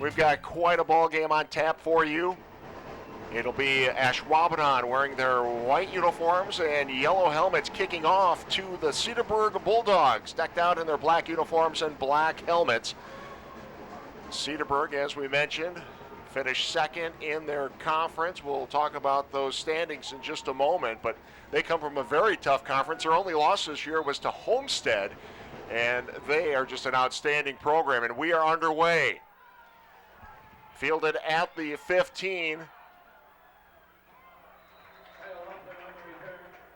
We've got quite a ball game on tap for you. It'll be Ashwaubenon wearing their white uniforms and yellow helmets kicking off to the Cedarburg Bulldogs, decked out in their black uniforms and black helmets. Cedarburg, as we mentioned, finished second in their conference. We'll talk about those standings in just a moment, but they come from a very tough conference. Their only loss this year was to Homestead, and they are just an outstanding program, and we are underway. Fielded at the 15.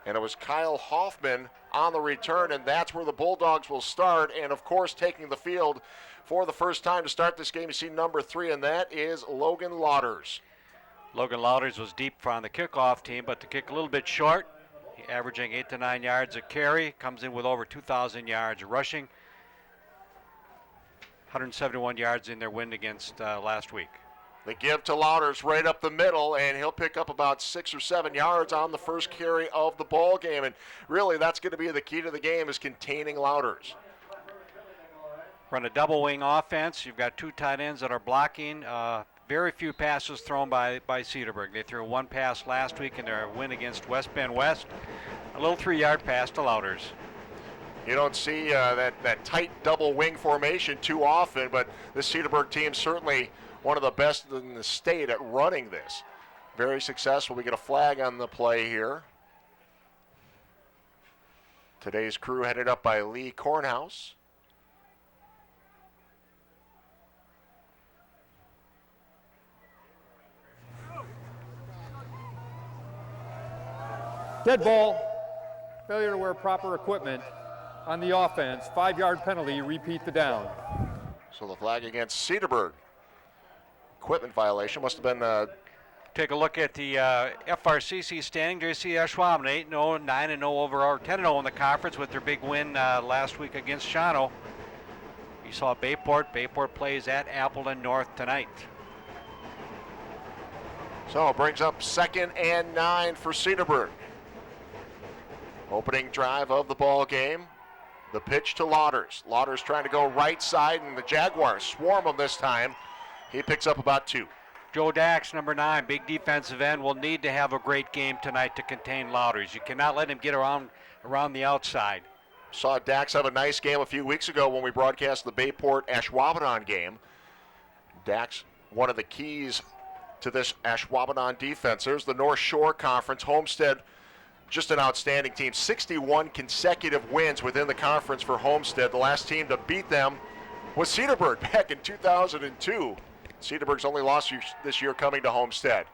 And it was Kyle Hoffman on the return, and that's where the Bulldogs will start. And, of course, taking the field for the first time to start this game, you see number 3, and that is Logan Lauders. Logan Lauders was deep on the kickoff team, but the kick a little bit short, averaging 8 to 9 yards a carry, comes in with over 2,000 yards rushing. 171 yards in their win against last week. The give to Lauders right up the middle, and he'll pick up about 6 or 7 yards on the first carry of the ball game. And really, that's going to be the key to the game, is containing Lauders. Run a double wing offense. You've got 2 tight ends that are blocking. Very few passes thrown by Cedarburg. They threw 1 pass last week in their win against West Bend West. A little 3-yard pass to Lauders. You don't see that tight double wing formation too often, but this Cedarburg team certainly one of the best in the state at running this. Very successful. We get a flag on the play here. Today's crew headed up by Lee Kornhaus. Dead ball. Failure to wear proper equipment on the offense. 5-yard penalty. Repeat the down. So the flag against Cedarburg. Equipment violation must have been. Take a look at the FRCC standing. There you see Ashwaubenon 8-0, 9-0 overall, 10-0 in the conference with their big win last week against Shawano. You saw Bayport. Bayport plays at Appleton North tonight. So it brings up 2nd and 9 for Cedarburg. Opening drive of the ball game. The pitch to Lauders. Lauders trying to go right side, and the Jaguars swarm him this time. He picks up about 2. Joe Dax, number 9, big defensive end, will need to have a great game tonight to contain Lauders. You cannot let him get around the outside. Saw Dax have a nice game a few weeks ago when we broadcast the Bayport-Ashwaubenon game. Dax, one of the keys to this Ashwaubenon defense. There's the North Shore Conference. Homestead, just an outstanding team. 61 consecutive wins within the conference for Homestead. The last team to beat them was Cedarburg back in 2002. Cedarburg's only loss this year coming to Homestead.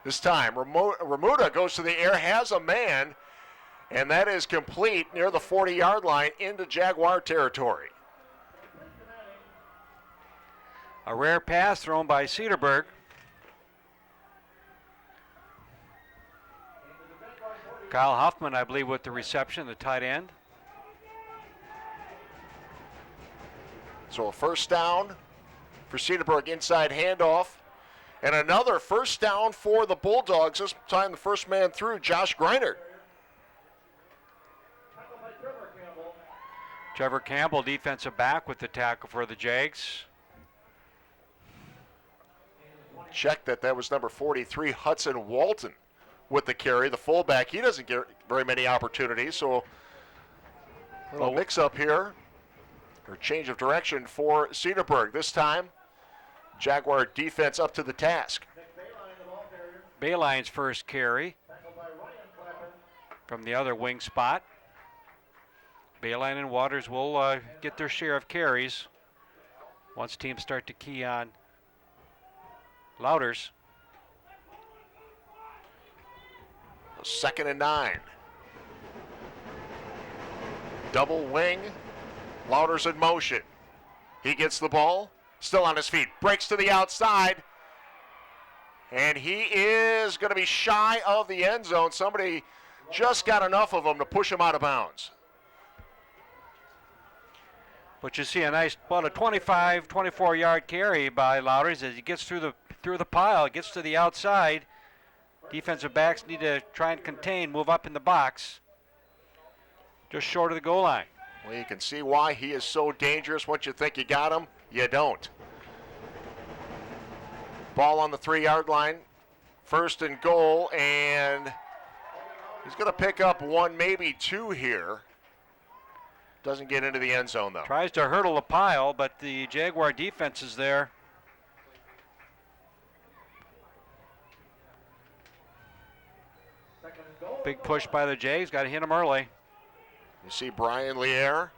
This time, Remuda goes to the air, has a man, and that is complete near the 40-yard line into Jaguar territory. A rare pass thrown by Cedarburg. Kyle Hoffman, I believe, with the reception, the tight end. So a first down for Cedarburg, inside handoff. And another first down for the Bulldogs. This time the first man through, Josh Griner. Trevor Campbell, defensive back, with the tackle for the Jags. Check that was number 43, Hudson Walton, with the carry. The fullback, he doesn't get very many opportunities, so a little mix-up here, or change of direction for Cedarburg. This time, Jaguar defense up to the task. Bayline's first carry from the other wing spot. Bayline and Waters will get their share of carries once teams start to key on Lauders. 2nd and 9. Double wing. Lauders in motion. He gets the ball. Still on his feet. Breaks to the outside. And he is going to be shy of the end zone. Somebody just got enough of him to push him out of bounds. But you see a nice, about a 25, 24-yard carry by Lauders as he gets through the pile, gets to the outside. Defensive backs need to try and contain, move up in the box. Just short of the goal line. Well, you can see why he is so dangerous. Once you think you got him, you don't. Ball on the 3-yard line. First and goal, and he's going to pick up one, maybe two here. Doesn't get into the end zone, though. Tries to hurdle the pile, but the Jaguar defense is there. Big push by the Jags. Got to hit him early. You see Brian Lier,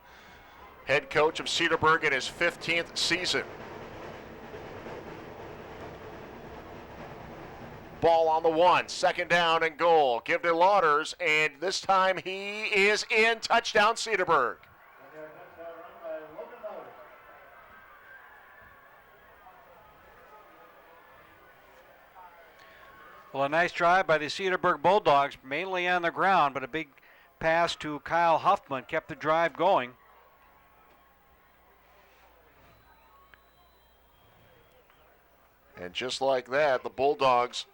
head coach of Cedarburg in his 15th season. Ball on the 1, second down and goal. Give to Lauders, and this time he is in. Touchdown, Cedarburg. Well, a nice drive by the Cedarburg Bulldogs, mainly on the ground, but a big pass to Kyle Huffman kept the drive going. And just like that, the Bulldogs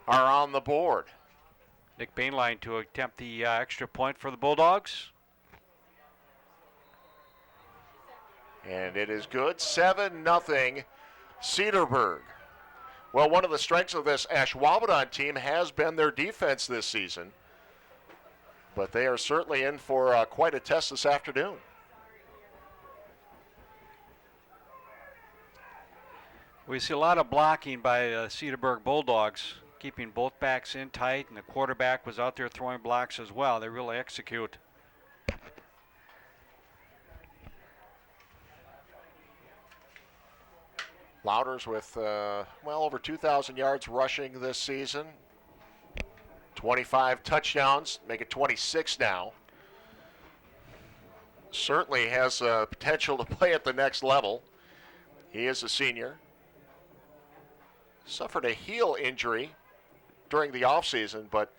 are on the board. Nick Bainline to attempt the extra point for the Bulldogs. And it is good, 7-0 Cedarburg. Well, one of the strengths of this Ashwaubenon team has been their defense this season. But they are certainly in for quite a test this afternoon. We see a lot of blocking by Cedarburg Bulldogs, keeping both backs in tight, and the quarterback was out there throwing blocks as well. They really execute. Louders with, over 2,000 yards rushing this season. 25 touchdowns, make it 26 now. Certainly has potential to play at the next level. He is a senior. Suffered a heel injury during the offseason, but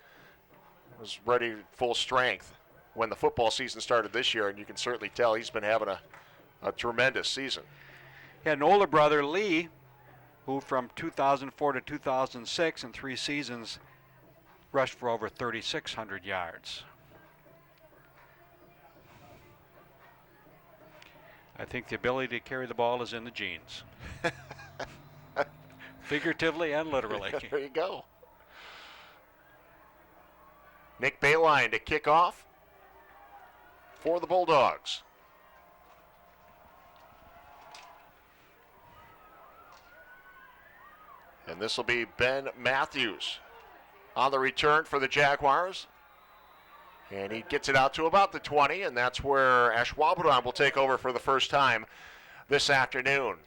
was ready full strength when the football season started this year, and you can certainly tell he's been having a tremendous season. He had an older brother, Lee, who from 2004 to 2006 in 3 seasons rushed for over 3,600 yards. I think the ability to carry the ball is in the genes. Figuratively and literally. There you go. Nick Bayline to kick off for the Bulldogs. And this will be Ben Matthews on the return for the Jaguars. And he gets it out to about the 20, and that's where Ashwaubenon will take over for the first time this afternoon.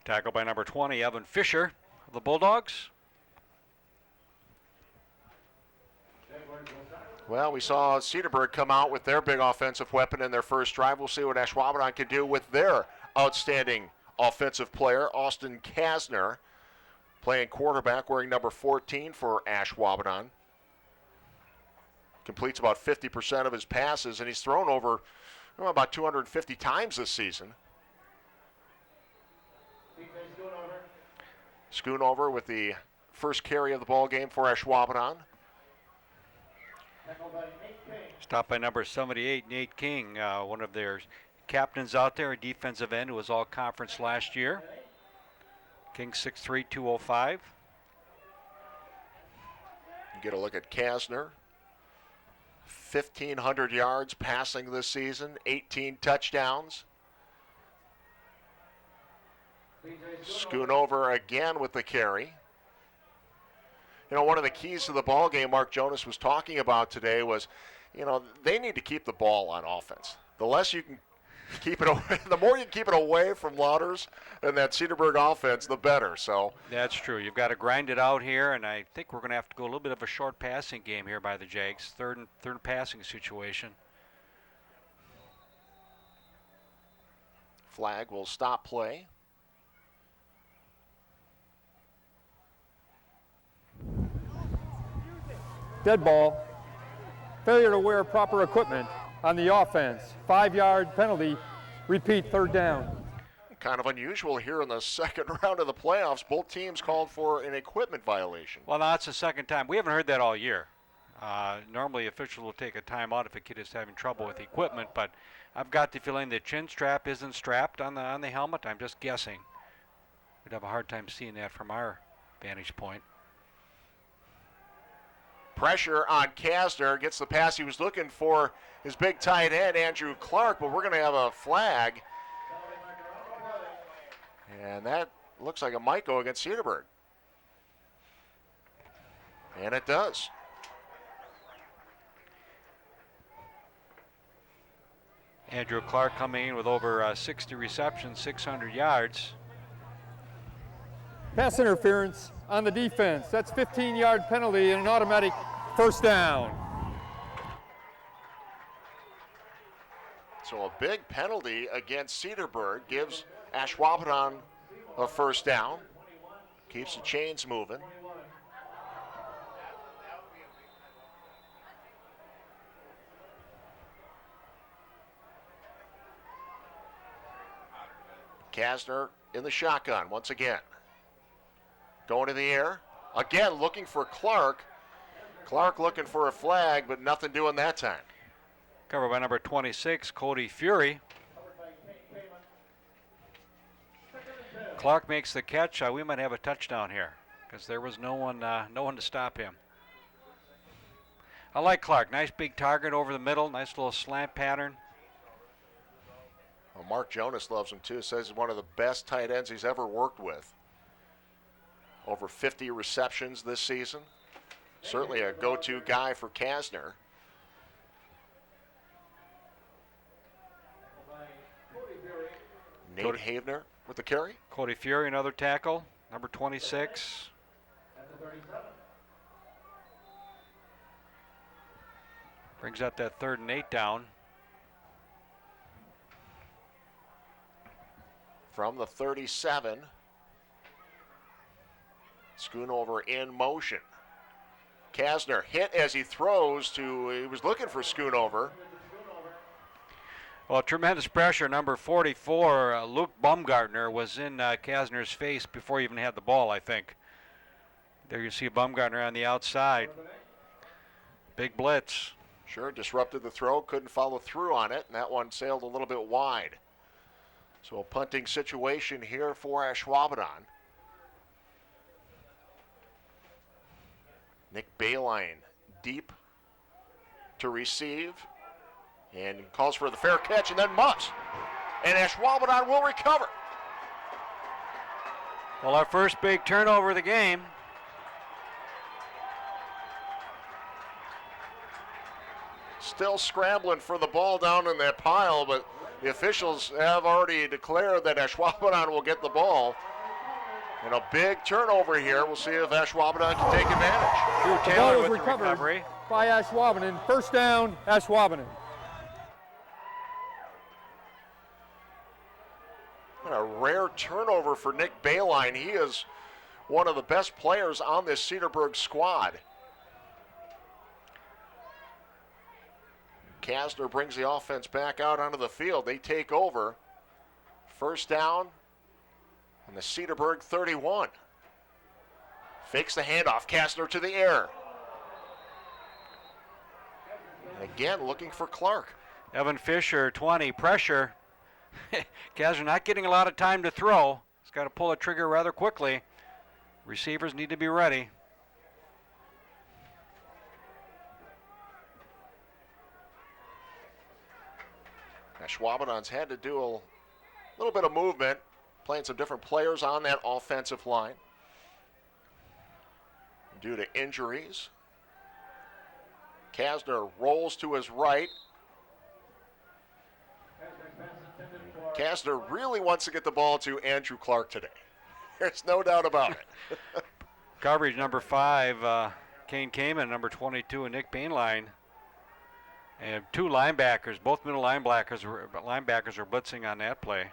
Tackle by number 20, Evan Fisher of the Bulldogs. Well, we saw Cedarburg come out with their big offensive weapon in their first drive. We'll see what Ashwaubenon can do with their outstanding offensive player, Austin Kasner, playing quarterback, wearing number 14 for Ashwaubenon. Completes about 50% of his passes, and he's thrown over about 250 times this season. Schoonover with the first carry of the ball game for Ashwaubenon. Stopped by number 78, Nate King, one of their captains out there, a defensive end who was all conference last year. King 6'3", 205. You get a look at Kasner. 1,500 yards passing this season, 18 touchdowns. Schoonover again with the carry. You know, one of the keys to the ball game Mark Jonas was talking about today was, they need to keep the ball on offense. The less you can keep it away, the more you can keep it away from Lauders and that Cedarburg offense, the better. So that's true. You've got to grind it out here, and I think we're going to have to go a little bit of a short passing game here by the Jags. Third passing situation. Flag will stop play. Dead ball. Failure to wear proper equipment on the offense. 5-yard penalty. Repeat, third down. Kind of unusual here in the second round of the playoffs. Both teams called for an equipment violation. Well, now it's the second time. We haven't heard that all year. Normally officials will take a timeout if a kid is having trouble with equipment, but I've got the feeling the chin strap isn't strapped on the helmet. I'm just guessing. We'd have a hard time seeing that from our vantage point. Pressure on Kasner, gets the pass he was looking for, his big tight end, Andrew Clark, but we're going to have a flag. And that looks like it might go against Cedarburg. And it does. Andrew Clark coming in with over 60 receptions, 600 yards. Pass interference on the defense. That's 15-yard penalty and an automatic first down. So a big penalty against Cedarburg gives Ashwaubenon a first down. Keeps the chains moving. Kasner in the shotgun once again. Going to the air. Again, looking for Clark. Clark looking for a flag, but nothing doing that time. Covered by number 26, Cody Fury. Clark makes the catch. We might have a touchdown here because there was no one to stop him. I like Clark. Nice big target over the middle. Nice little slant pattern. Well, Mark Jonas loves him too. Says he's one of the best tight ends he's ever worked with. Over 50 receptions this season. Certainly a go-to guy for Kasner. Nate Havener with the carry. Cody Fury, another tackle. Number 26. Brings up that 3rd and 8 down. From the 37. Schoonover in motion. Kasner hit as he throws to, he was looking for Schoonover. Well, tremendous pressure. Number 44, Luke Baumgartner, was in Kasner's face before he even had the ball, I think. There you see Baumgartner on the outside. Big blitz. Sure, disrupted the throw, couldn't follow through on it, and that one sailed a little bit wide. So a punting situation here for Ashwaubenon. Nick Bayline deep to receive and calls for the fair catch and then muffs. And Ashwaubenon will recover. Well, our first big turnover of the game. Still scrambling for the ball down in that pile, but the officials have already declared that Ashwaubenon will get the ball. And a big turnover here. We'll see if Ashwaubenon can take advantage. Drew The ball Taylor was with the recovered recovery. by Ashwaubenon. First down, Ashwaubenon. What a rare turnover for Nick Bayline. He is one of the best players on this Cedarburg squad. Kasner brings the offense back out onto the field. They take over. First down on the Cedarburg 31. Fakes the handoff. Kasner to the air. And again, looking for Clark. Evan Fisher, 20, pressure. Kasner not getting a lot of time to throw. He's got to pull the trigger rather quickly. Receivers need to be ready. Ashwaubenon's had to do a little bit of movement, playing some different players on that offensive line due to injuries. Kasner rolls to his right. Kasner really wants to get the ball to Andrew Clark today. There's no doubt about it. Coverage number 5, Kane Kamen, number 22, and Nick Bainline. And 2 linebackers, both middle linebackers are blitzing on that play.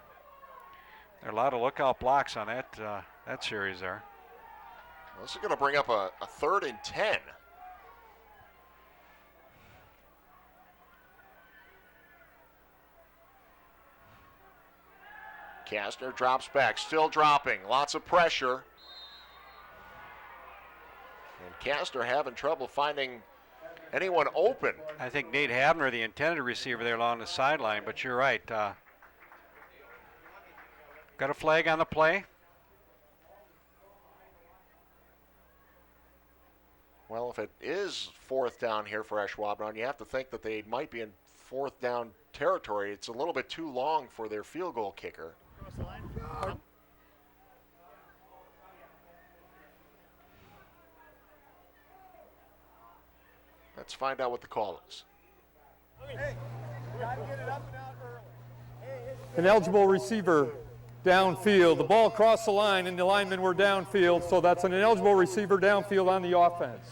There are a lot of lookout blocks on that series there. Well, this is going to bring up a 3rd and 10. Kasner drops back, still dropping, lots of pressure. And Kasner having trouble finding anyone open. I think Nate Havner, the intended receiver there along the sideline, but you're right. Got a flag on the play. Well, if it is fourth down here for Ashwaubenon, you have to think that they might be in fourth down territory. It's a little bit too long for their field goal kicker. Let's find out what the call is. An eligible receiver downfield. The ball crossed the line and the linemen were downfield, so that's an ineligible receiver downfield on the offense.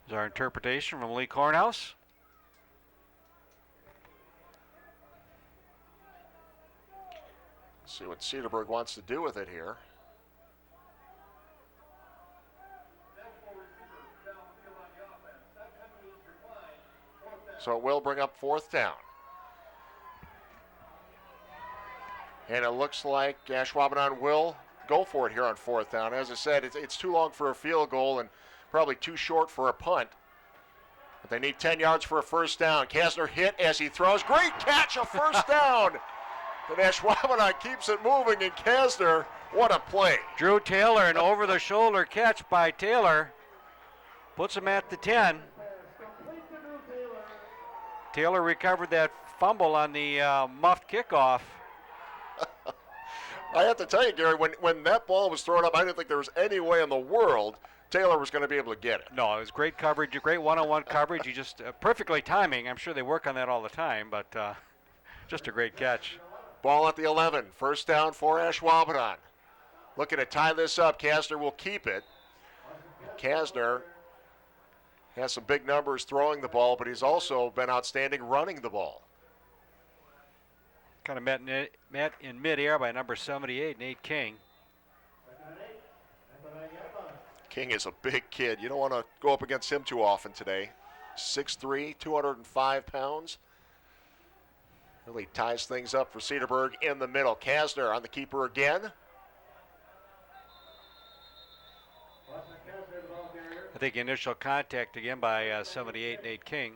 Is our interpretation from Lee Cornhouse. See what Cedarburg wants to do with it here. So it will bring up fourth down. And it looks like Ashwaubenon will go for it here on fourth down. As I said, it's too long for a field goal and probably too short for a punt. But they need 10 yards for a first down. Kasner hit as he throws. Great catch, a first down. And Ashwaubenon keeps it moving, and Kasner, what a play. Drew Taylor, an over-the-shoulder catch by Taylor, puts him at the 10. Taylor recovered that fumble on the muffed kickoff. I have to tell you, Gary, when that ball was thrown up, I didn't think there was any way in the world Taylor was going to be able to get it. No, it was great coverage, great one-on-one coverage. He just perfectly timing. I'm sure they work on that all the time, but just a great catch. Ball at the 11. First down for Ashwaubenon. Looking to tie this up. Kasner will keep it. Kasner has some big numbers throwing the ball, but he's also been outstanding running the ball. Kind of met in midair by number 78, Nate King. King is a big kid. You don't want to go up against him too often today. 6'3", 205 pounds. Really ties things up for Cedarburg in the middle. Kasner on the keeper again. I think initial contact again by 78, Nate King.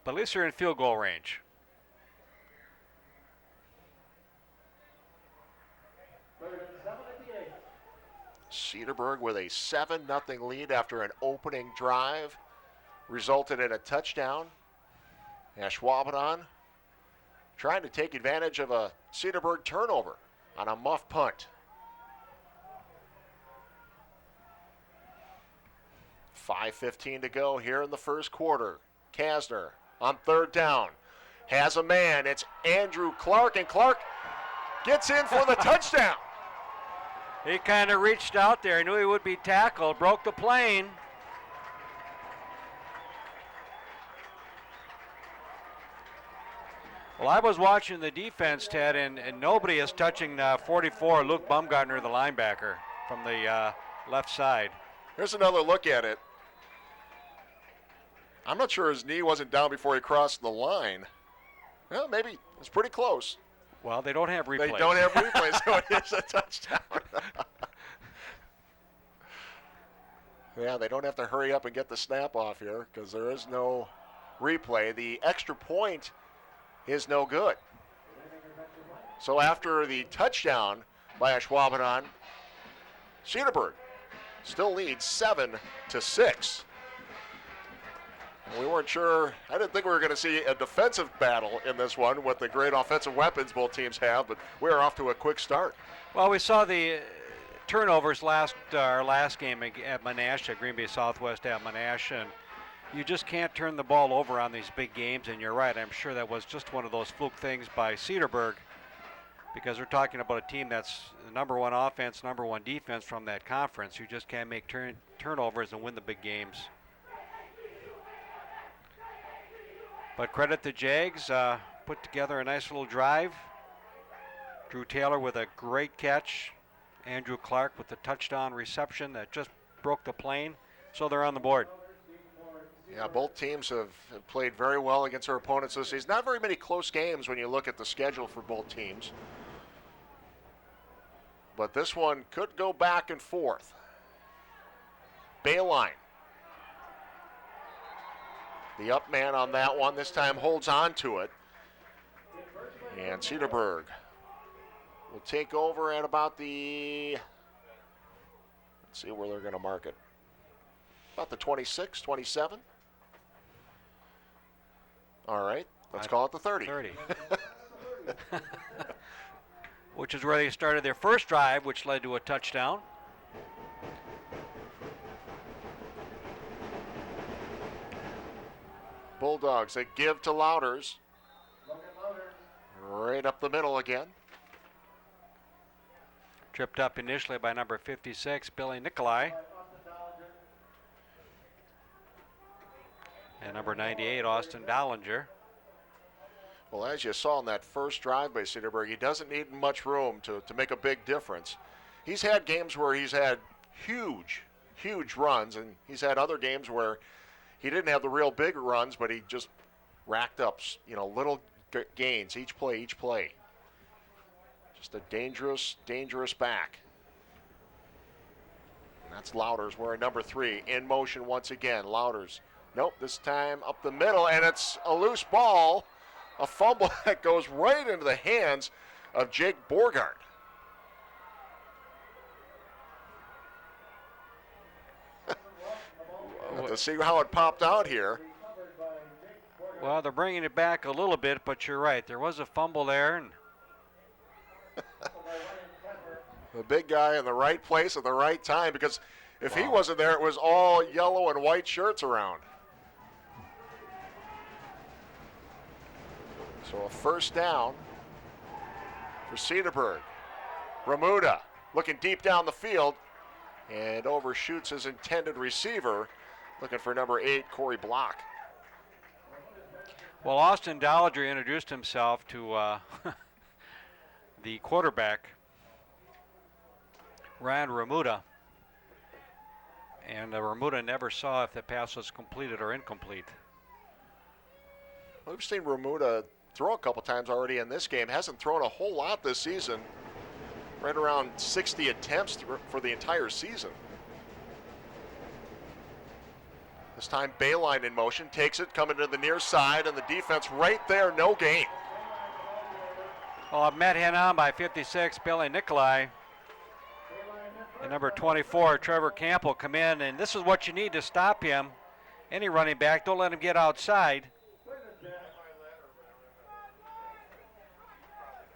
But at least they're in field goal range. Cedarburg with a 7-0 lead after an opening drive. Resulted in a touchdown. Ashwaubenon trying to take advantage of a Cedarburg turnover on a muff punt. 5:15 to go here in the first quarter. Kasner on third down has a man. It's Andrew Clark, and Clark gets in for the touchdown. He kind of reached out there, knew he would be tackled, broke the plane. Well, I was watching the defense, Ted, and nobody is touching 44, Luke Baumgartner, the linebacker, from the left side. Here's another look at it. I'm not sure his knee wasn't down before he crossed the line. Well, maybe it's pretty close. Well, they don't have replays. They don't have replays, so it is a touchdown. Yeah, they don't have to hurry up and get the snap off here because there is no replay. The extra point is no good. So after the touchdown by Ashwaubenon, Cedarburg still leads 7-6. We weren't sure. I didn't think we were going to see a defensive battle in this one with the great offensive weapons both teams have, but we are off to a quick start. Well, we saw the turnovers our last game at Menasha, Green Bay Southwest at Menasha, and you just can't turn the ball over on these big games, and you're right. I'm sure that was just one of those fluke things by Cedarburg because we're talking about a team that's the number one offense, number one defense from that conference. You just can't make turnovers and win the big games. But credit the Jags, put together a nice little drive. Drew Taylor with a great catch. Andrew Clark with the touchdown reception that just broke the plane. So they're on the board. Yeah, both teams have played very well against their opponents this season. Not very many close games when you look at the schedule for both teams. But this one could go back and forth. Bayline. The up man on that one this time holds on to it. And Cedarburg will take over at about the See where they're going to mark it. About the 26, 27. All right, let's call it the 30. 30. Which is where they started their first drive, which led to a touchdown. Bulldogs, they give to Louders. Right up the middle again. Tripped up initially by number 56, Billy Nikolai. And number 98, Austin Dollinger. Well, as you saw in that first drive by Cedarburg, he doesn't need much room to make a big difference. He's had games where he's had huge runs, and he's had other games where he didn't have the real big runs, but he just racked up, little gains each play. Just a dangerous back. And that's Louders wearing number 3 in motion once again. Louders, nope, this time up the middle, and it's a loose ball. A fumble that goes right into the hands of Jake Borgard. To see how it popped out here. Well, they're bringing it back a little bit, but you're right. There was a fumble there. And the big guy in the right place at the right time, because if he wasn't there, it was all yellow and white shirts around. So a first down for Cedarburg. Remuda looking deep down the field and overshoots his intended receiver, looking for number 8, Corey Block. Well, Austin Dollinger introduced himself to the quarterback, Ryan Remuda, and Remuda never saw if the pass was completed or incomplete. We've seen Remuda throw a couple times already in this game. Hasn't thrown a whole lot this season. Right around 60 attempts for the entire season. This time Bayline in motion, takes it, coming to the near side, and the defense right there, no gain. Well, met him on by 56, Billy Nikolai. And number 24, Trevor Campbell, come in, and this is what you need to stop him. Any running back, don't let him get outside.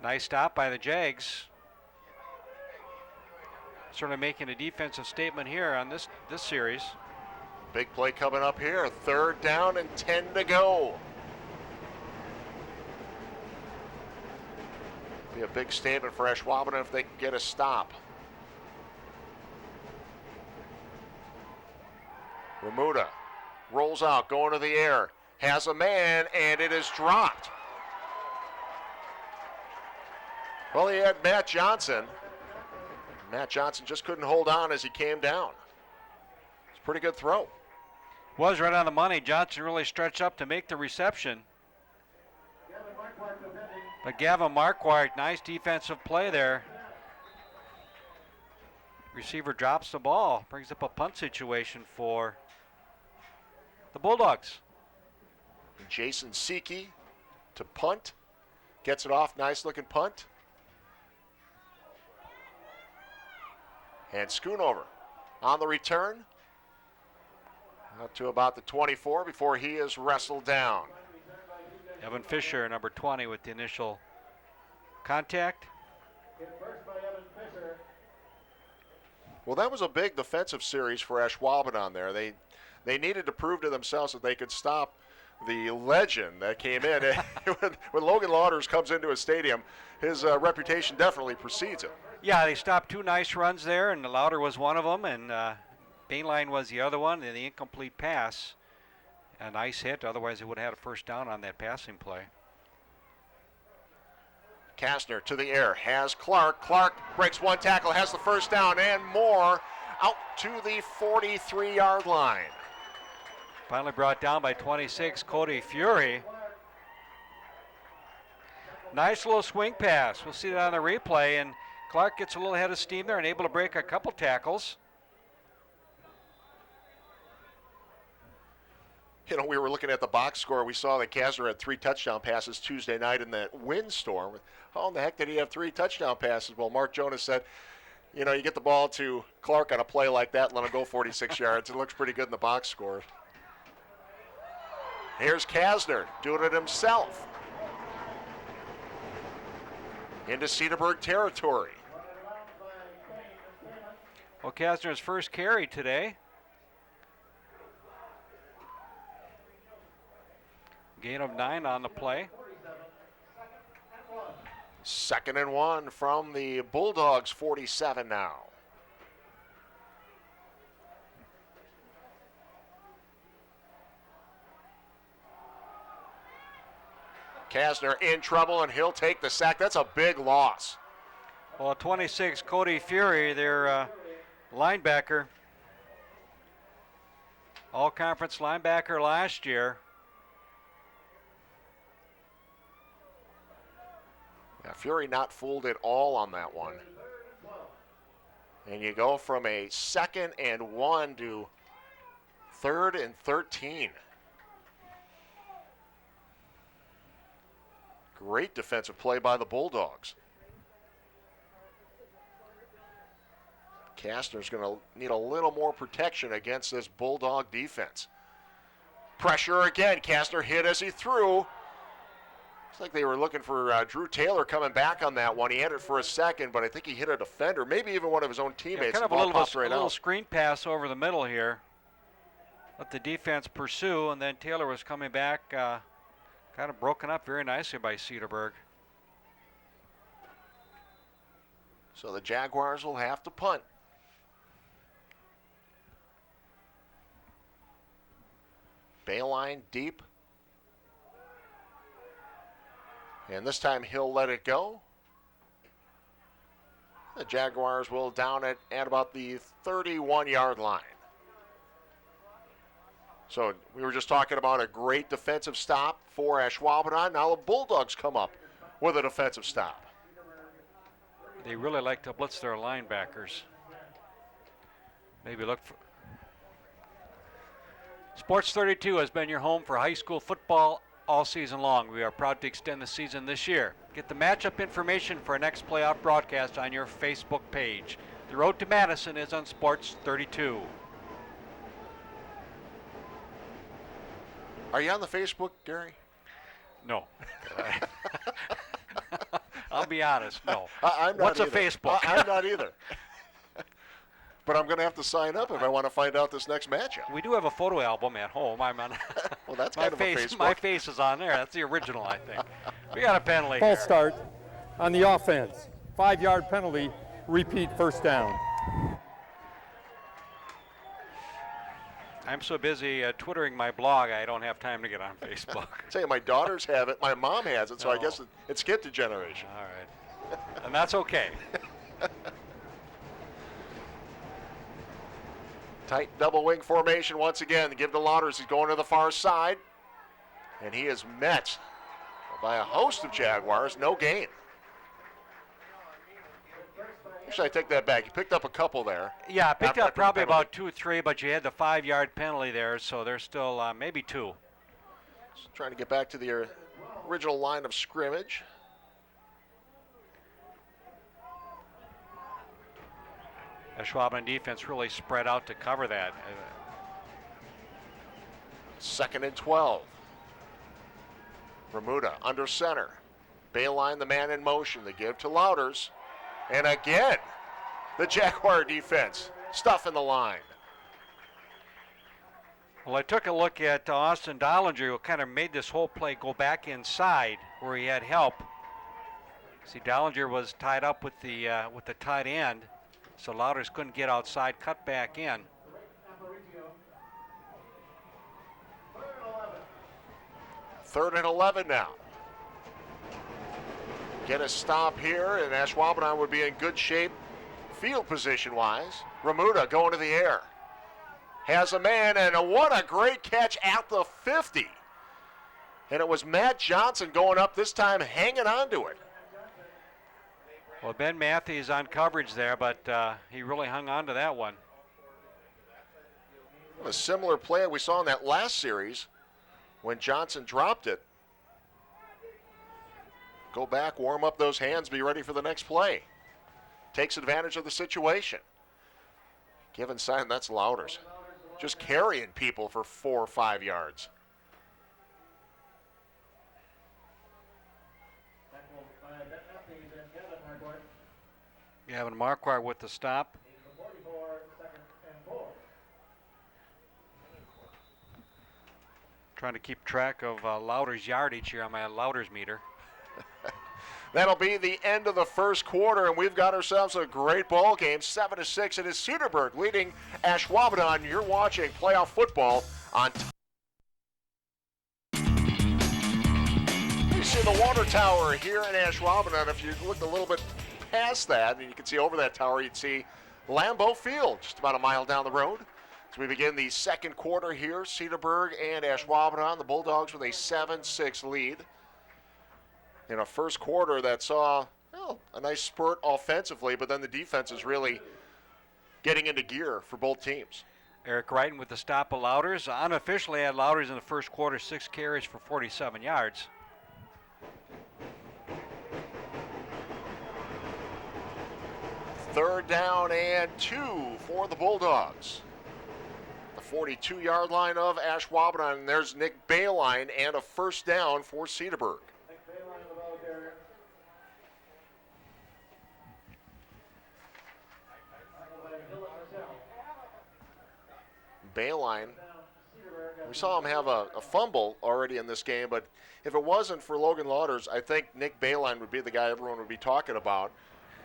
Nice stop by the Jags. Certainly making a defensive statement here on this series. Big play coming up here. 3rd down and 10 to go. Be a big statement for Ashwaubenon if they can get a stop. Remuda rolls out, going to the air. Has a man, and it is dropped. Well, he had Matt Johnson. Matt Johnson just couldn't hold on as he came down. It's a pretty good throw. Was right on the money. Johnson really stretched up to make the reception. But Gavin Marquardt, nice defensive play there. Receiver drops the ball, brings up a punt situation for the Bulldogs. Jason Siki to punt. Gets it off, nice looking punt. And Schoonover on the return. Up to about the 24 before he is wrestled down. Evan Fisher, number 20, with the initial contact. Well, that was a big defensive series for Ashwaubenon there. They needed to prove to themselves that they could stop the legend that came in. When Logan Louders comes into a stadium, his reputation definitely precedes him. Yeah, they stopped 2 nice runs there, and Louder was one of them, and Bainline was the other one, and the incomplete pass. A nice hit, otherwise they would have had a first down on that passing play. Kastner to the air, has Clark. Clark breaks one tackle, has the first down, and more out to the 43-yard line. Finally brought down by 26, Cody Fury. Nice little swing pass. We'll see it on the replay, and Clark gets a little head of steam there and able to break a couple tackles. You know, we were looking at the box score. We saw that Kastner had 3 touchdown passes Tuesday night in that windstorm. How in the heck did he have 3 touchdown passes? Well, Mark Jonas said You know, you get the ball to Clark on a play like that and let him go 46 yards. It looks pretty good in the box score. Here's Kasner doing it himself. Into Cedarburg territory. Well, Kasner's first carry today. Gain of 9 on the play. 2nd and 1 from the Bulldogs 47 now. Kasner in trouble, and he'll take the sack. That's a big loss. Well, 26, Cody Fury, their linebacker. All-conference linebacker last year. Yeah, Fury not fooled at all on that one. And you go from a 2nd and 1 to 3rd and 13. Great defensive play by the Bulldogs. Kastner's going to need a little more protection against this Bulldog defense. Pressure again. Kastner hit as he threw. Looks like they were looking for Drew Taylor coming back on that one. He had it for a second, but I think he hit a defender, maybe even one of his own teammates. Yeah, kind of a little screen pass over the middle here. Let the defense pursue, and then Taylor was coming back, kind of broken up very nicely by Cedarburg. So the Jaguars will have to punt. Bayline deep. And this time he'll let it go. The Jaguars will down it at about the 31-yard line. So we were just talking about a great defensive stop for Ashwaubenon. Now the Bulldogs come up with a defensive stop. They really like to blitz their linebackers. Maybe look for... Sports 32 has been your home for high school football all season long. We are proud to extend the season this year. Get the matchup information for our next playoff broadcast on your Facebook page. The road to Madison is on Sports 32. Are you on the Facebook, Gary? No. I'll be honest, no. I'm not What's either. a Facebook? I'm not either. But I'm going to have to sign up if I want to find out this next matchup. We do have a photo album at home. I'm on. Well, that's kind of a Facebook. My face is on there. That's the original, I think. We got a penalty False here. start on the offense. 5-yard penalty, repeat first down. I'm so busy twittering my blog, I don't have time to get on Facebook. Tell you, my daughters have it, my mom has it, so I No. guess it skipped a generation. All right. And that's okay. Tight double wing formation once again. Give to Lauders. He's going to the far side. And he is met by a host of Jaguars. No gain. Actually, I take that back. He picked up a couple there. Yeah, picked After up the probably penalty. about 2 or 3, but you had the 5-yard penalty there, so there's still maybe 2. Just trying to get back to the original line of scrimmage. Ashwaubenon defense really spread out to cover that. 2nd and 12. Remuda under center. Bayline, the man in motion. The give to Lauders. And again, the Jaguar defense stuffing the line. Well, I took a look at Austin Dollinger, who kind of made this whole play go back inside where he had help. See, Dollinger was tied up with the tight end, so Lauders couldn't get outside, cut back in. Third and 11 now. Get a stop here, and Ashwaubenon would be in good shape field position-wise. Remuda going to the air. Has a man, and what a great catch at the 50. And it was Matt Johnson going up this time, hanging on to it. Well, Ben Matthews on coverage there, but he really hung on to that one. A similar play we saw in that last series when Johnson dropped it. Go back, warm up those hands, be ready for the next play. takes advantage of the situation. Given sign, that's Louders. Just carrying people for 4 or 5 yards. Gavin Marquardt with the stop. Trying to keep track of Louders' yardage here on my Louders meter. That'll be the end of the first quarter, and we've got ourselves a great ball game. 7-6. It is Cedarburg leading Ashwaubenon. You're watching playoff football on. You see the water tower here in Ashwaubenon. If you look a little bit past that, and you can see over that tower, you'd see Lambeau Field, just about a mile down the road. As we begin the second quarter here, Cedarburg and Ashwaubenon, the Bulldogs with a 7-6 lead. In a first quarter that saw a nice spurt offensively, but then the defense is really getting into gear for both teams. Eric Wrighton with the stop of Louders. Unofficially had Louders in the first quarter, 6 carries for 47 yards. Third down and 2 for the Bulldogs. The 42-yard line of Ashwaubenon, and there's Nick Bayline, and a first down for Cedarburg. Bayline, we saw him have a fumble already in this game, but if it wasn't for Logan Louders, I think Nick Bayline would be the guy everyone would be talking about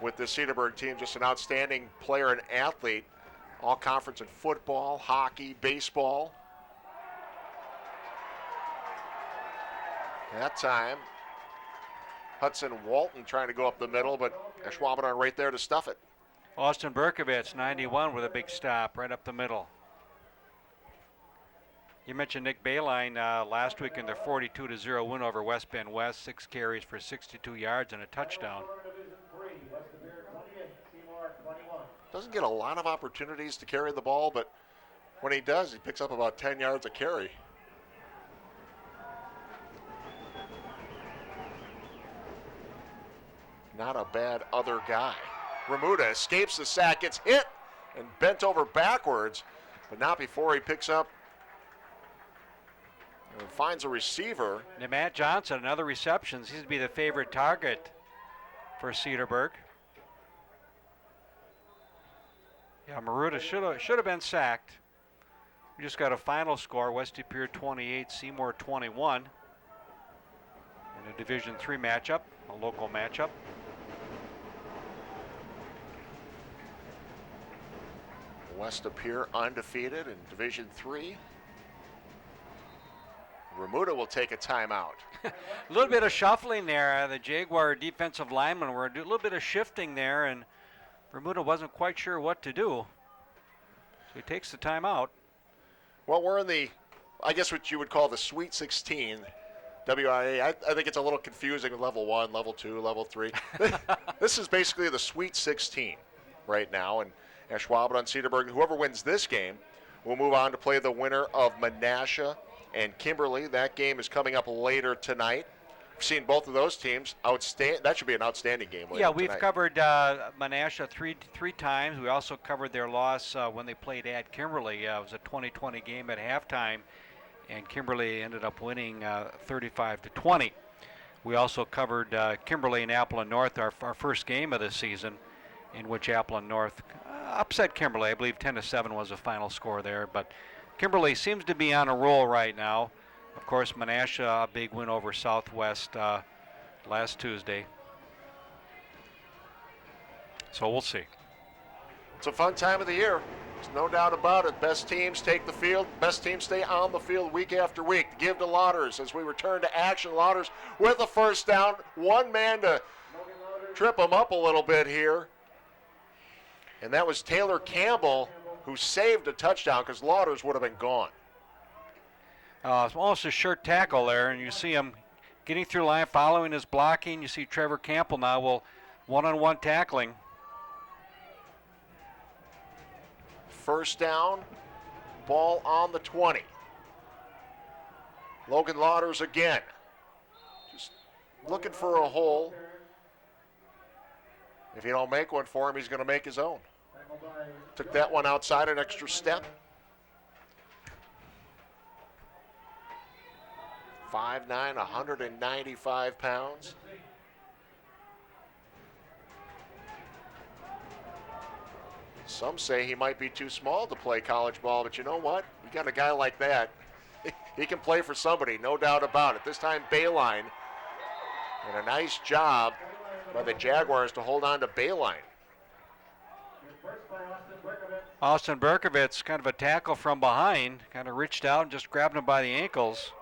with this Cedarburg team. Just an outstanding player and athlete, all conference in football, hockey, baseball. That time, Hudson Walton trying to go up the middle, but Ashwaubenon right there to stuff it. Austin Berkovich, 91, with a big stop right up the middle. You mentioned Nick Bayline last week in their 42-0 win over West Bend West, 6 carries for 62 yards and a touchdown. Doesn't get a lot of opportunities to carry the ball, but when he does, he picks up about 10 yards a carry. Not a bad other guy. Remuda escapes the sack, gets hit and bent over backwards, but not before he picks up and finds a receiver. And Matt Johnson, another reception, seems to be the favorite target for Cedarburg. Yeah, Maruta should have been sacked. We just got a final score: West De Pere 28, Seymour 21. In a Division III matchup, a local matchup. West De Pere undefeated in Division III. Remuda will take a timeout. A little bit of shuffling there. The Jaguar defensive linemen were a little bit of shifting there, and Remuda wasn't quite sure what to do. So he takes the timeout. Well, we're in the, I guess what you would call the Sweet 16 WIA. I think it's a little confusing with level 1, level 2, level 3. This is basically the Sweet 16 right now, and Ashwaubenon, Cedarburg, whoever wins this game will move on to play the winner of Menasha and Kimberly. That game is coming up later tonight. We've seen both of those teams. That should be an outstanding game later Yeah, we've tonight. covered Menasha three times. We also covered their loss when they played at Kimberly. It was a 20-20 game at halftime, and Kimberly ended up winning 35-20. We also covered Kimberly and Appleton North, our first game of the season, in which Appleton North upset Kimberly. I believe 10-7 was the final score there, but Kimberly seems to be on a roll right now. Of course, Menasha, a big win over Southwest last Tuesday. So we'll see. It's a fun time of the year. There's no doubt about it. Best teams take the field. Best teams stay on the field week after week. Give to Louders as we return to action. Louders with a first down. One man to trip him up a little bit here. And that was Taylor Campbell, who saved a touchdown because Louders would have been gone. It's almost a short tackle there, and you see him getting through line, following his blocking. You see Trevor Campbell now will one-on-one tackling. First down, ball on the 20. Logan Louders again. Just looking for a hole. If you don't make one for him, he's going to make his own. Took that one outside an extra step. 5'9", 195 pounds. Some say he might be too small to play college ball, but you know what? You got a guy like that, he can play for somebody, no doubt about it. This time, Bayline, and a nice job by the Jaguars to hold on to Bayline. Austin Berkovitz, kind of a tackle from behind, kind of reached out and just grabbed him by the ankles.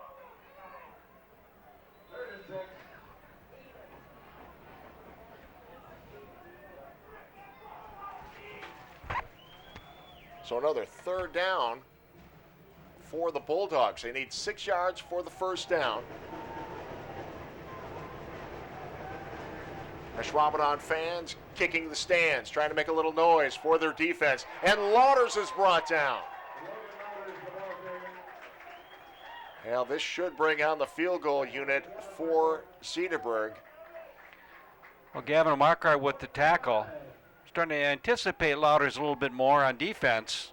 So another third down for the Bulldogs. They need 6 yards for the first down. Ashwaubenon fans kicking the stands, trying to make a little noise for their defense. And Lauders is brought down. Well, this should bring on the field goal unit for Cedarburg. Well, Gavin Marquardt with the tackle. Starting to anticipate Lauders a little bit more on defense.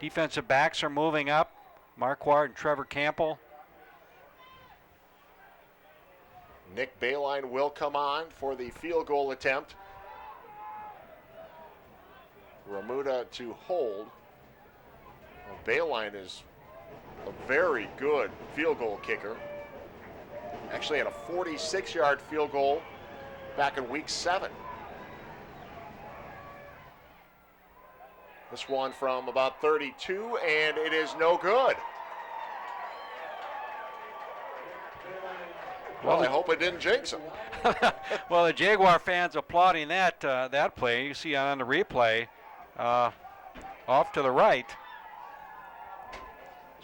Defensive backs are moving up. Marquardt and Trevor Campbell. Nick Bayline will come on for the field goal attempt. Ramuda to hold. Well, Bayline is a very good field goal kicker. Actually had a 46-yard field goal back in week 7. This one from about 32, and it is no good. Well, I hope it didn't jinx him. Well, the Jaguar fans applauding that that play. You see on the replay, off to the right.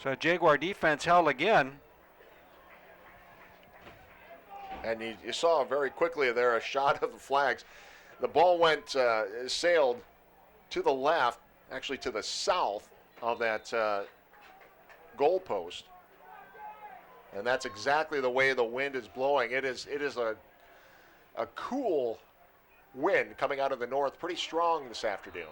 So Jaguar defense held again. And you saw very quickly there a shot of the flags. The ball went, sailed to the left, actually to the south of that goal post. And that's exactly the way the wind is blowing. It is a cool wind coming out of the north, pretty strong this afternoon.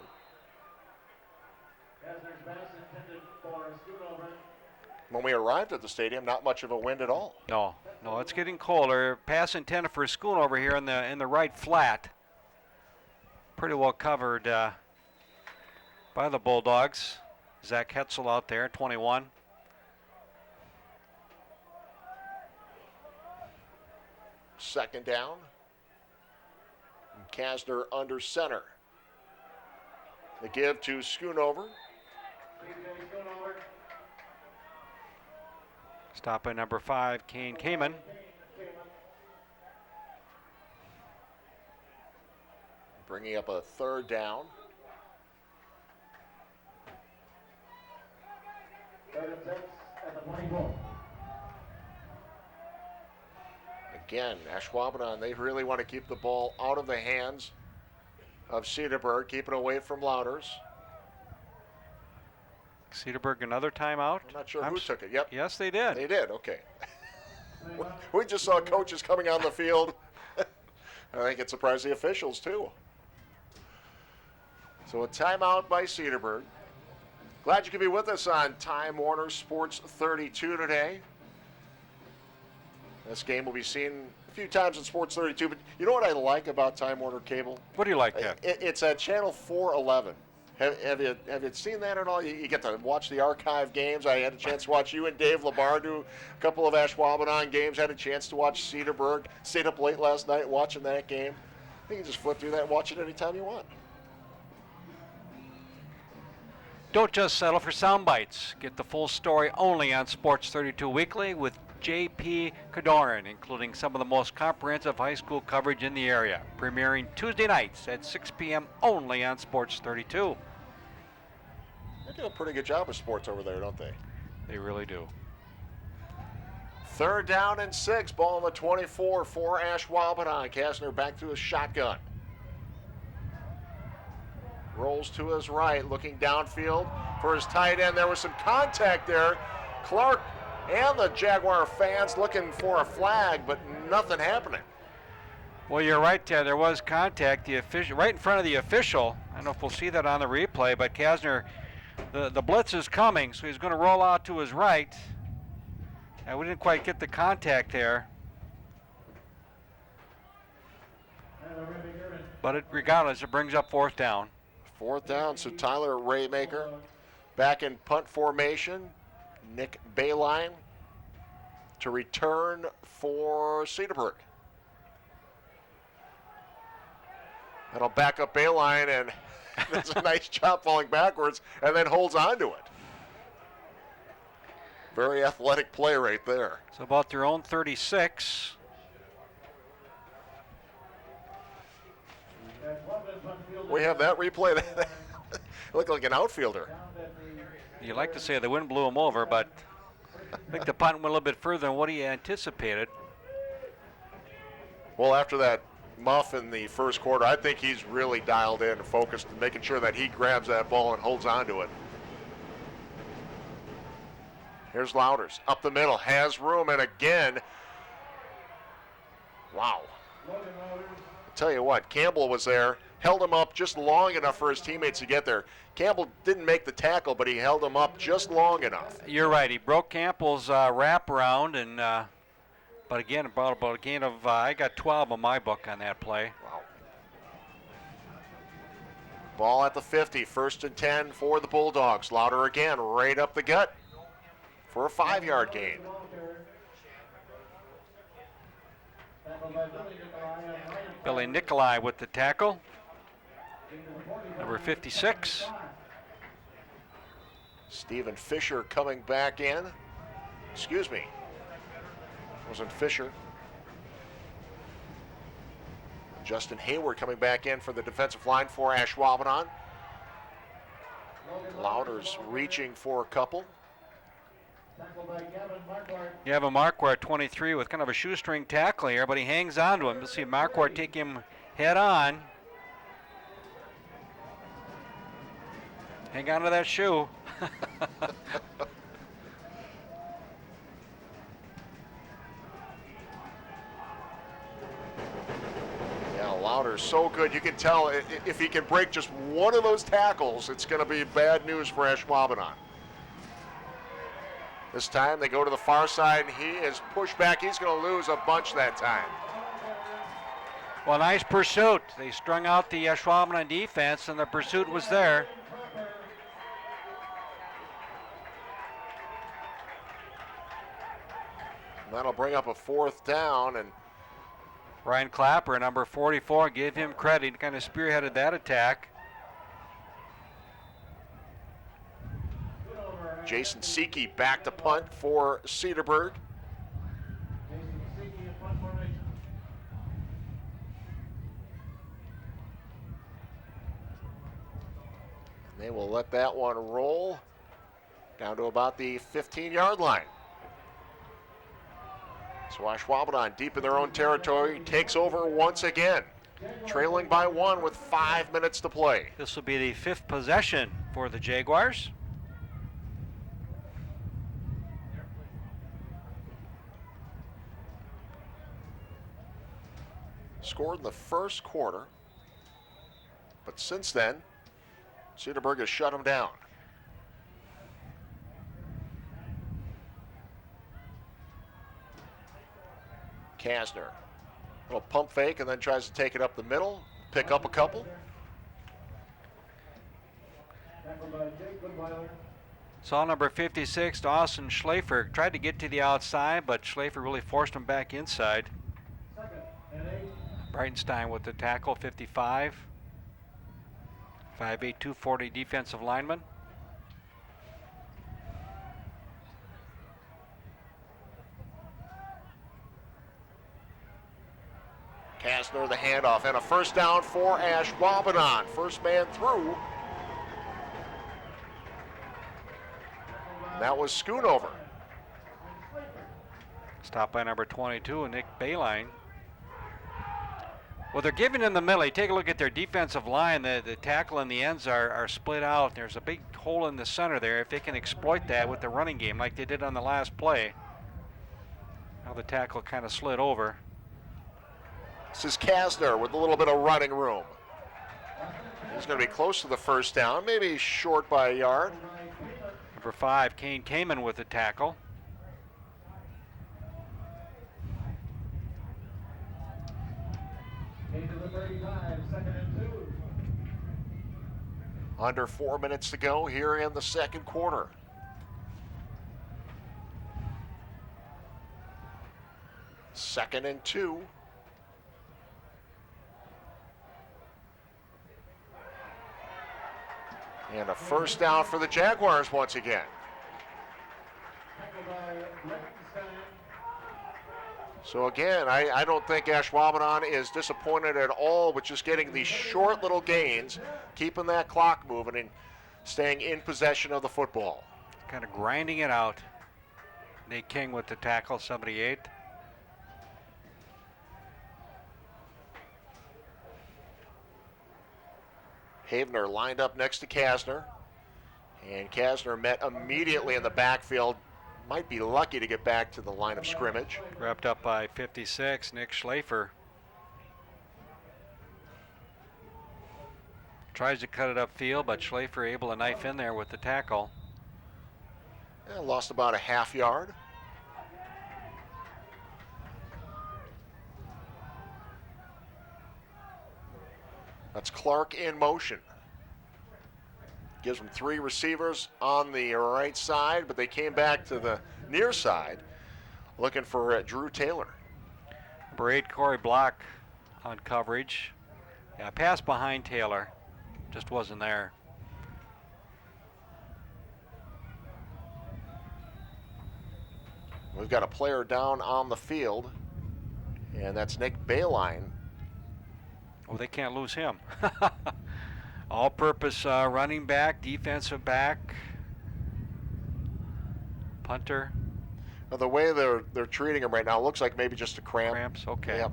When we arrived at the stadium, not much of a wind at all. No, it's getting colder. Pass intended for Schoonover here in the right flat. Pretty well covered by the Bulldogs. Zach Hetzel out there, 21. Second down. Kasner under center. The give to Schoonover. Stop by number 5, Kane Kamen. Bringing up a third down. Again, Ashwaubenon, they really want to keep the ball out of the hands of Cedarburg, keep it away from Lauders. Cedarburg another timeout. I'm not sure who took it. Yep. Yes, they did. They did, okay. We just saw coaches coming on the field. I think it surprised the officials, too. So a timeout by Cedarburg. Glad you could be with us on Time Warner Sports 32 today. This game will be seen a few times on Sports 32, but you know what I like about Time Warner Cable? What do you like, Ken? It's at channel 411. Have you seen that at all? You get to watch the archive games. I had a chance to watch you and Dave Labar do a couple of Ashwaubenon games. Had a chance to watch Cedarburg. Stayed up late last night watching that game. You can just flip through that and watch it anytime you want. Don't just settle for sound bites. Get the full story only on Sports 32 Weekly with J.P. Kadoran, including some of the most comprehensive high school coverage in the area. Premiering Tuesday nights at 6 p.m. only on Sports 32. They do a pretty good job of sports over there, don't they? They really do. Third down and 6. Ball on the 24 for Ashwaubenon. Kasner back to his shotgun. Rolls to his right, looking downfield for his tight end. There was some contact there. Clark and the Jaguar fans looking for a flag, but nothing happening. Well, you're right, Ted. There was contact. The official, right in front of the official. I don't know if we'll see that on the replay, but Kasner, the blitz is coming, so he's going to roll out to his right. And we didn't quite get the contact there. But regardless, it brings up 4th down. 4th down, so Tyler Raymaker back in punt formation. Nick Bayline to return for Cedarburg. That'll back up Bayline, and does a nice job falling backwards and then holds on to it. Very athletic play right there. So about their own 36. We have that replay. Looked like an outfielder. You like to say the wind blew him over, but I think the punt went a little bit further than what he anticipated. Well, after that muff in the first quarter, I think he's really dialed in and focused and making sure that he grabs that ball and holds on to it. Here's Louders up the middle, has room, and again, wow. I'll tell you what, Campbell was there, held him up just long enough for his teammates to get there. Campbell didn't make the tackle, but he held him up just long enough. You're right. He broke Campbell's wraparound, and but again, about a gain of I got 12 on my book on that play. Wow. Ball at the 50, 1st and 10 for the Bulldogs. Louder again, right up the gut for a 5-yard gain. Billy Nikolai with the tackle. Number 56. Stephen Fisher coming back in. Excuse me. Wasn't Fisher. Justin Hayward coming back in for the defensive line for Ashwaubenon. Louders reaching for a couple. You have a Marquardt 23 with kind of a shoestring tackle here, but he hangs on to him. You'll see Marquardt take him head on. Hang on to that shoe. Yeah, Louder's so good. You can tell if he can break just one of those tackles, it's going to be bad news for Ashwaubenon. This time they go to the far side, and he is pushed back. He's going to lose a bunch that time. Well, nice pursuit. They strung out the Ashwaubenon defense, and the pursuit was there. And that'll bring up a 4th down, and Ryan Clapper, number 44, give him credit. He kind of spearheaded that attack. Jason Seeke back to punt for Cedarburg. They will let that one roll down to about the 15-yard line. So Ashwaubenon, deep in their own territory, takes over once again, trailing by 1 with 5 minutes to play. This will be the 5th possession for the Jaguars. Scored in the first quarter, but since then, Cedarburg has shut them down. Kasner, little pump fake, and then tries to take it up the middle, pick up a couple. Saw number 56, Dawson Schlafer, tried to get to the outside, but Schlafer really forced him back inside. Breitenstein with the tackle, 55. 5'8", 240 defensive lineman. Kasner the handoff, and a 1st down for Ashwaubenon. First man through. And that was Schoonover. Stopped by number 22, Nick Bayline. Well, they're giving in the middle. You take a look at their defensive line. The tackle and the ends are split out. There's a big hole in the center there. If they can exploit that with the running game like they did on the last play. Now the tackle kind of slid over. This is Kasner with a little bit of running room. He's going to be close to the first down, maybe short by a yard. Number 5, Kane Kamen with the tackle. Under 4 minutes to go here in the second quarter. Second and 2. And a first down for the Jaguars once again. So again, I don't think Ashwaubenon is disappointed at all with just getting these short little gains, keeping that clock moving and staying in possession of the football. Kind of grinding it out. Nate King with the tackle, 78. Havener lined up next to Kasner, and Kasner met immediately in the backfield. Might be lucky to get back to the line of scrimmage. Wrapped up by 56, Nick Schlafer. Tries to cut it upfield, but Schlafer able to knife in there with the tackle. Yeah, lost about a half yard. That's Clark in motion. Gives them 3 receivers on the right side, but they came back to the near side looking for Drew Taylor. Number 8, Corey Block on coverage. Yeah, pass behind Taylor. Just wasn't there. We've got a player down on the field, and that's Nick Bayline. Oh, they can't lose him. All-purpose running back, defensive back, punter. Now, the way they're treating him right now, it looks like maybe just a cramp. Cramps, okay. Yep.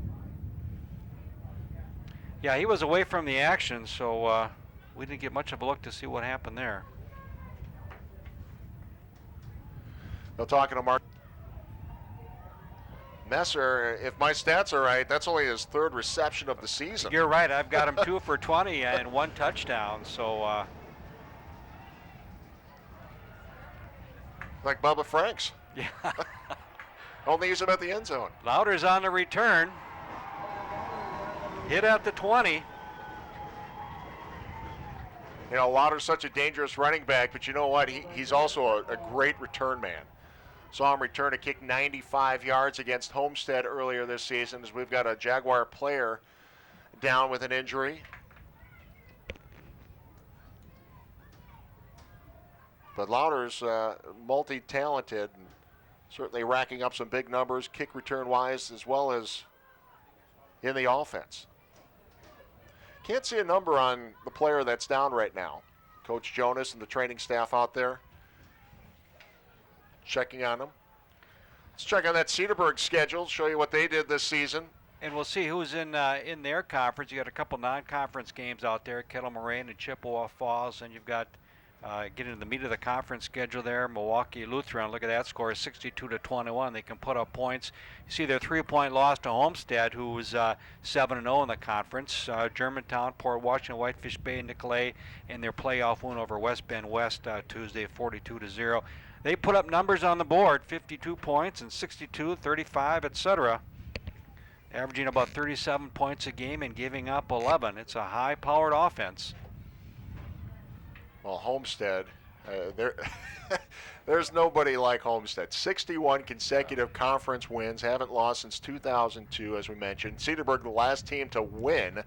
Yeah, he was away from the action, so we didn't get much of a look to see what happened there. Now talking to Mark Messer, if my stats are right, that's only his 3rd reception of the season. You're right. I've got him 2 for 20 and 1 touchdown. So like Bubba Franks. yeah. Only use him at the end zone. Louder's on the return. Hit at the 20. You know, Lauder's such a dangerous running back, but you know what? He's also a great return man. Saw him return a kick 95 yards against Homestead earlier this season, as we've got a Jaguar player down with an injury. But Lauder's multi-talented and certainly racking up some big numbers, kick return-wise, as well as in the offense. Can't see a number on the player that's down right now. Coach Jonas and the training staff out there checking on them. Let's check on that Cedarburg schedule, show you what they did this season. And we'll see who's in their conference. You got a couple non-conference games out there, Kettle Moraine and Chippewa Falls, and you've got getting into the meat of the conference schedule there, Milwaukee Lutheran. Look at that score, 62-21. They can put up points. You see their 3-point loss to Homestead, who was 7-0 in the conference. Germantown, Port Washington, Whitefish Bay, Nicolay, and their playoff win over West Bend West Tuesday, 42-0. They put up numbers on the board, 52 points and 62, 35, etc. Averaging about 37 points a game and giving up 11. It's a high-powered offense. Well, Homestead, there's nobody like Homestead. 61 consecutive conference wins, haven't lost since 2002, as we mentioned. Cedarburg, the last team to win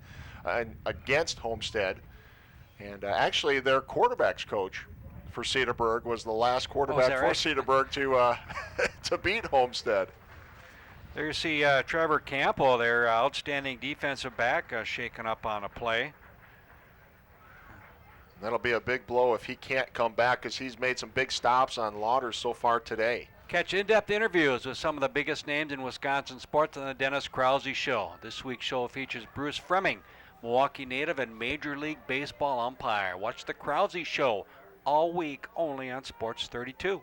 against Homestead. And actually, their quarterback's coach for Cedarburg was the last quarterback for Cedarburg to beat Homestead. There you see Trevor Campbell, their outstanding defensive back, shaking up on a play. That'll be a big blow if he can't come back, because he's made some big stops on Lauder so far today. Catch in-depth interviews with some of the biggest names in Wisconsin sports on the Dennis Krause Show. This week's show features Bruce Fremming, Milwaukee native and Major League Baseball umpire. Watch the Krause Show all week only on Sports 32.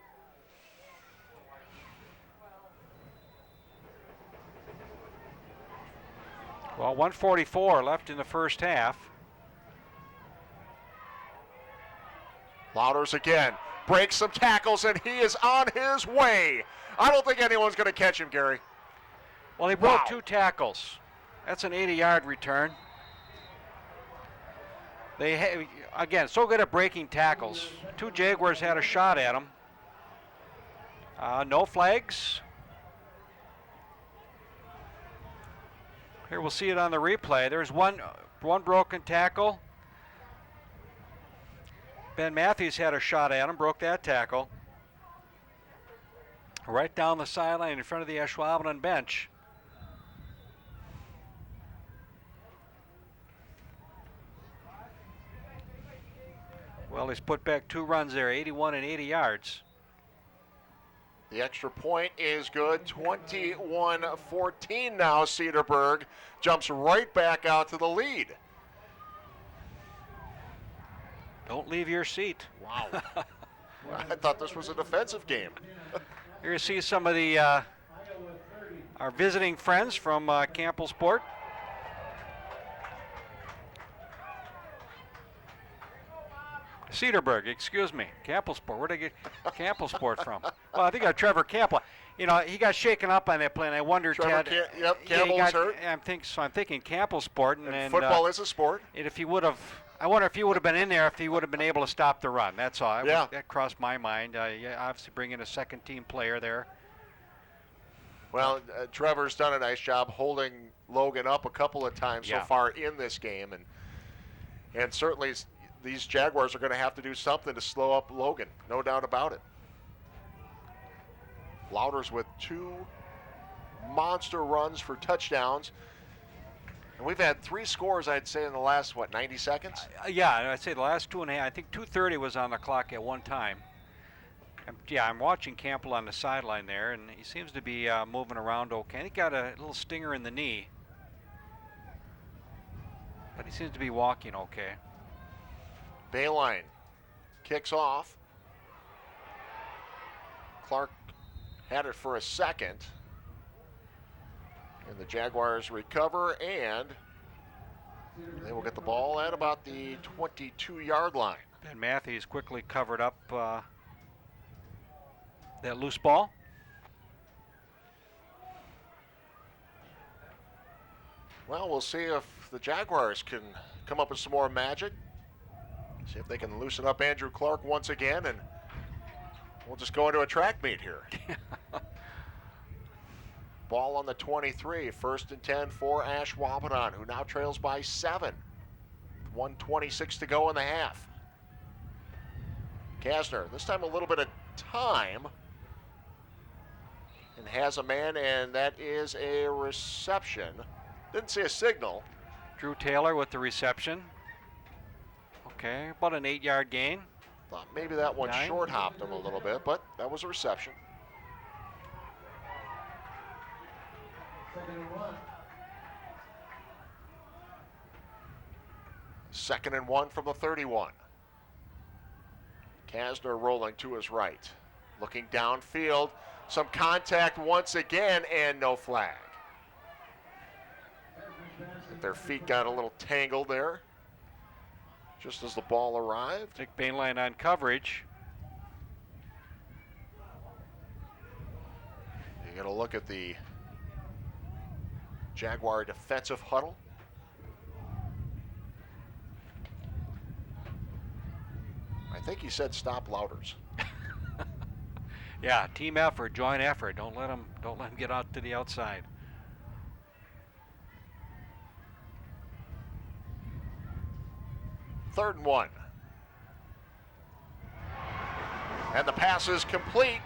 Well, 1:44 left in the first half. Louders again, breaks some tackles, and he is on his way. I don't think anyone's going to catch him, Gary. Well, he broke 2 tackles. That's an 80-yard return. They again, so good at breaking tackles. 2 Jaguars had a shot at him. No flags. Here we'll see it on the replay. There's one broken tackle. Ben Matthews had a shot at him, broke that tackle. Right down the sideline in front of the Ashwaubenon bench. Well, he's put back 2 runs there, 81 and 80 yards. The extra point is good. 21-14 now. Cedarburg jumps right back out to the lead. Don't leave your seat. Wow. I thought this was a defensive game. Here you see some of the our visiting friends from Campbellsport. Cedarburg, excuse me. Campbellsport. Where'd I get Campbellsport from? Well, I think I got Trevor Campbell. You know, he got shaken up on that play, and I wonder, Trevor Ted. Campbell was hurt. I'm thinking Campbellsport, and football is a sport. And if he would have, I wonder if he would have been in there, if he would have been able to stop the run. That's all. That crossed my mind. Obviously, bring in a second-team player there. Well, Trevor's done a nice job holding Logan up a couple of times so far in this game, and certainly these Jaguars are going to have to do something to slow up Logan, no doubt about it. Louders with 2 monster runs for touchdowns. And we've had 3 scores, I'd say, in the last, 90 seconds? Yeah, I'd say the last 2.5. I think 2:30 was on the clock at one time. I'm watching Campbell on the sideline there, and he seems to be moving around okay. He got a little stinger in the knee, but he seems to be walking okay. Bayline kicks off. Clark had it for a second. And the Jaguars recover, and they will get the ball at about the 22-yard line. Ben Matthews quickly covered up that loose ball. Well, we'll see if the Jaguars can come up with some more magic. See if they can loosen up Andrew Clark once again, and we'll just go into a track meet here. Ball on the 23, 1st and 10 for Ashwaubenon, who now trails by 7. 1:26 to go in the half. Kasner, this time a little bit of time, and has a man, and that is a reception. Didn't see a signal. Drew Taylor with the reception. Okay, about an 8-yard gain. Thought maybe that one 9. short hopped him a little bit, but that was a reception. Second and 1 from the 31. Kasner rolling to his right. Looking downfield. Some contact once again, and no flag. Their feet got a little tangled there just as the ball arrived. Nick Bainline on coverage. You got to look at the Jaguar defensive huddle. I think he said stop Louders. Yeah, team effort, joint effort. Don't let him get out to the outside. Third and 1. And the pass is complete,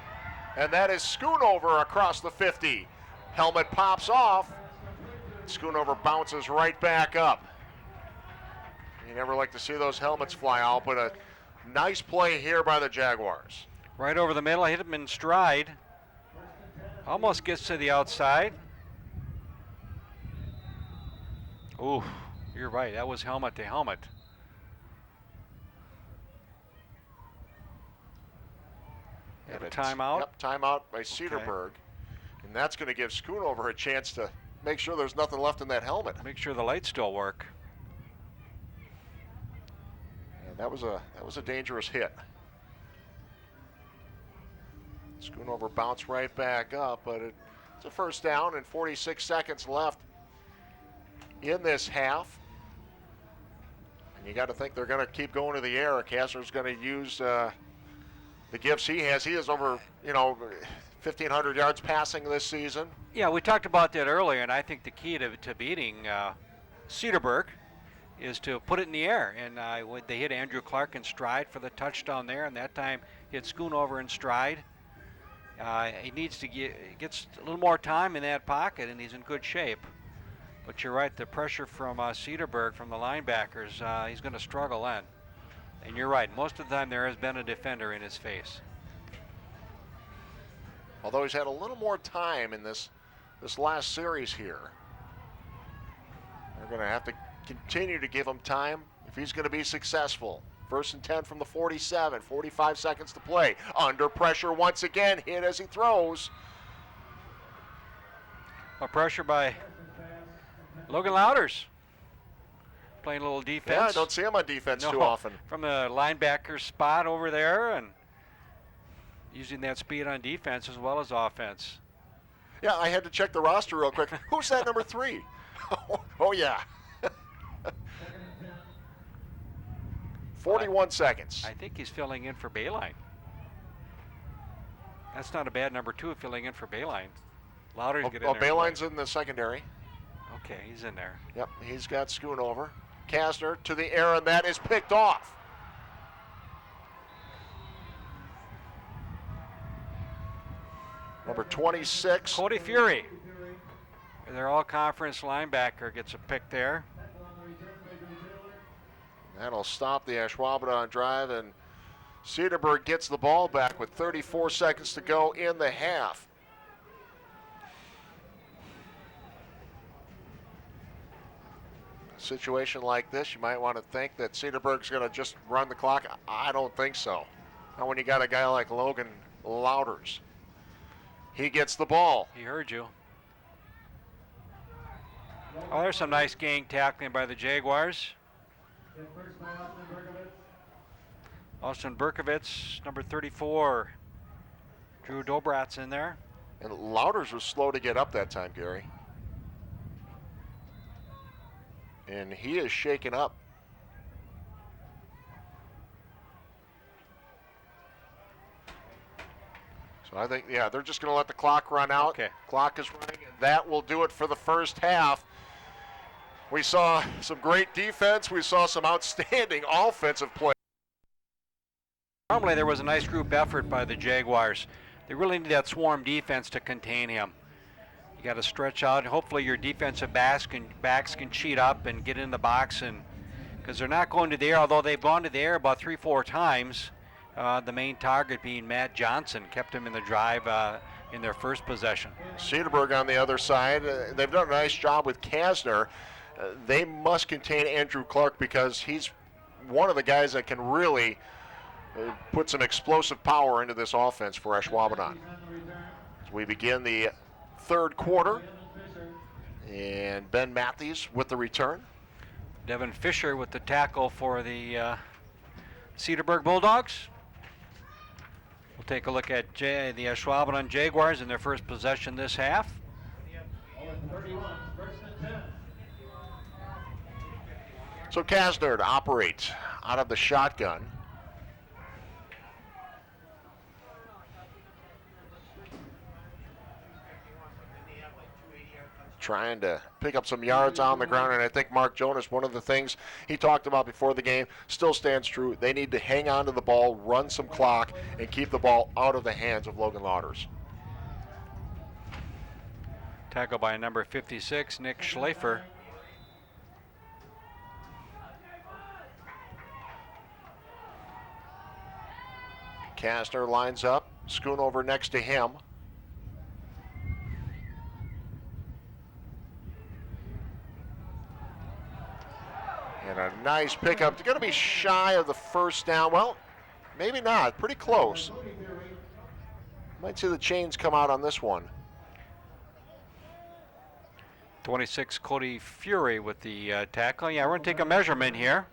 and that is Schoonover across the 50. Helmet pops off. Schoonover bounces right back up. You never like to see those helmets fly out, but a nice play here by the Jaguars. Right over the middle, hit him in stride. Almost gets to the outside. Ooh, you're right, that was helmet to helmet. Have a timeout? Yep, timeout by Cedarburg. And that's going to give Schoonover a chance to make sure there's nothing left in that helmet. Make sure the lights still work. And that was a dangerous hit. Schoonover bounced right back up, but it's a first down and 46 seconds left in this half. And you got to think they're going to keep going to the air. Kastner's going to use the gifts he has. He has over, 1,500 yards passing this season. Yeah, we talked about that earlier, and I think the key to beating Cedarburg is to put it in the air. And they hit Andrew Clark in stride for the touchdown there, and that time hit Schoonover in stride. He needs to gets a little more time in that pocket, and he's in good shape. But you're right, the pressure from Cedarburg, from the linebackers, he's going to struggle then. And you're right, most of the time there has been a defender in his face. Although he's had a little more time in this last series here. They're going to have to continue to give him time if he's going to be successful. 1st and 10 from the 47, 45 seconds to play. Under pressure once again, hit as he throws. A pressure by Logan Louders. Playing a little defense. Yeah, I don't see him on defense too often. From the linebacker spot over there, and using that speed on defense as well as offense. Yeah, I had to check the roster real quick. Who's that number 3? Oh yeah. 41 seconds. I think he's filling in for Bayline. That's not a bad number 2 filling in for Bayline. Louders get in there. Bayline's in the secondary. Okay, he's in there. Yep, he's got Schoonover. Kastner to the air, and that is picked off. Number 26. Cody Fury, their all-conference linebacker, gets a pick there. That'll stop the Ashwaubenon drive, and Cedarburg gets the ball back with 34 seconds to go in the half. A situation like this, you might want to think that Cedarburg's going to just run the clock. I don't think so. Not when you got a guy like Logan Louders. He gets the ball. He heard you. Oh, there's some nice gang tackling by the Jaguars. Austin Berkovitz, number 34. Drew Dobrat's in there. And Louders was slow to get up that time, Gary. And he is shaken up. So I think, yeah, they're just going to let the clock run out. Okay. Clock is running, and that will do it for the first half. We saw some great defense. We saw some outstanding offensive play. Normally there was a nice group effort by the Jaguars. They really need that swarm defense to contain him. You got to stretch out. Hopefully your defensive backs can cheat up and get in the box, and because they're not going to the air, although they've gone to the air about 3-4 times. The main target being Matt Johnson kept him in the drive in their first possession. Cedarburg on the other side, they've done a nice job with Kastner. They must contain Andrew Clark because he's one of the guys that can really put some explosive power into this offense for Ashwaubenon. As we begin the third quarter, and Ben Matthews with the return. Devin Fisher with the tackle for the Cedarburg Bulldogs. We'll take a look at the Ashwaubenon Jaguars in their first possession this half. So Kastner to operate out of the shotgun. Trying to pick up some yards on the ground, and I think Mark Jonas, one of the things he talked about before the game, still stands true. They need to hang on to the ball, run some clock, and keep the ball out of the hands of Logan Louders. Tackle by number 56, Nick Schleifer. Kastner lines up, Schoonover next to him. And a nice pickup. They're going to be shy of the first down. Well, maybe not. Pretty close. Might see the chains come out on this one. 26, Cody Fury with the tackle. Yeah, we're going to take a measurement here.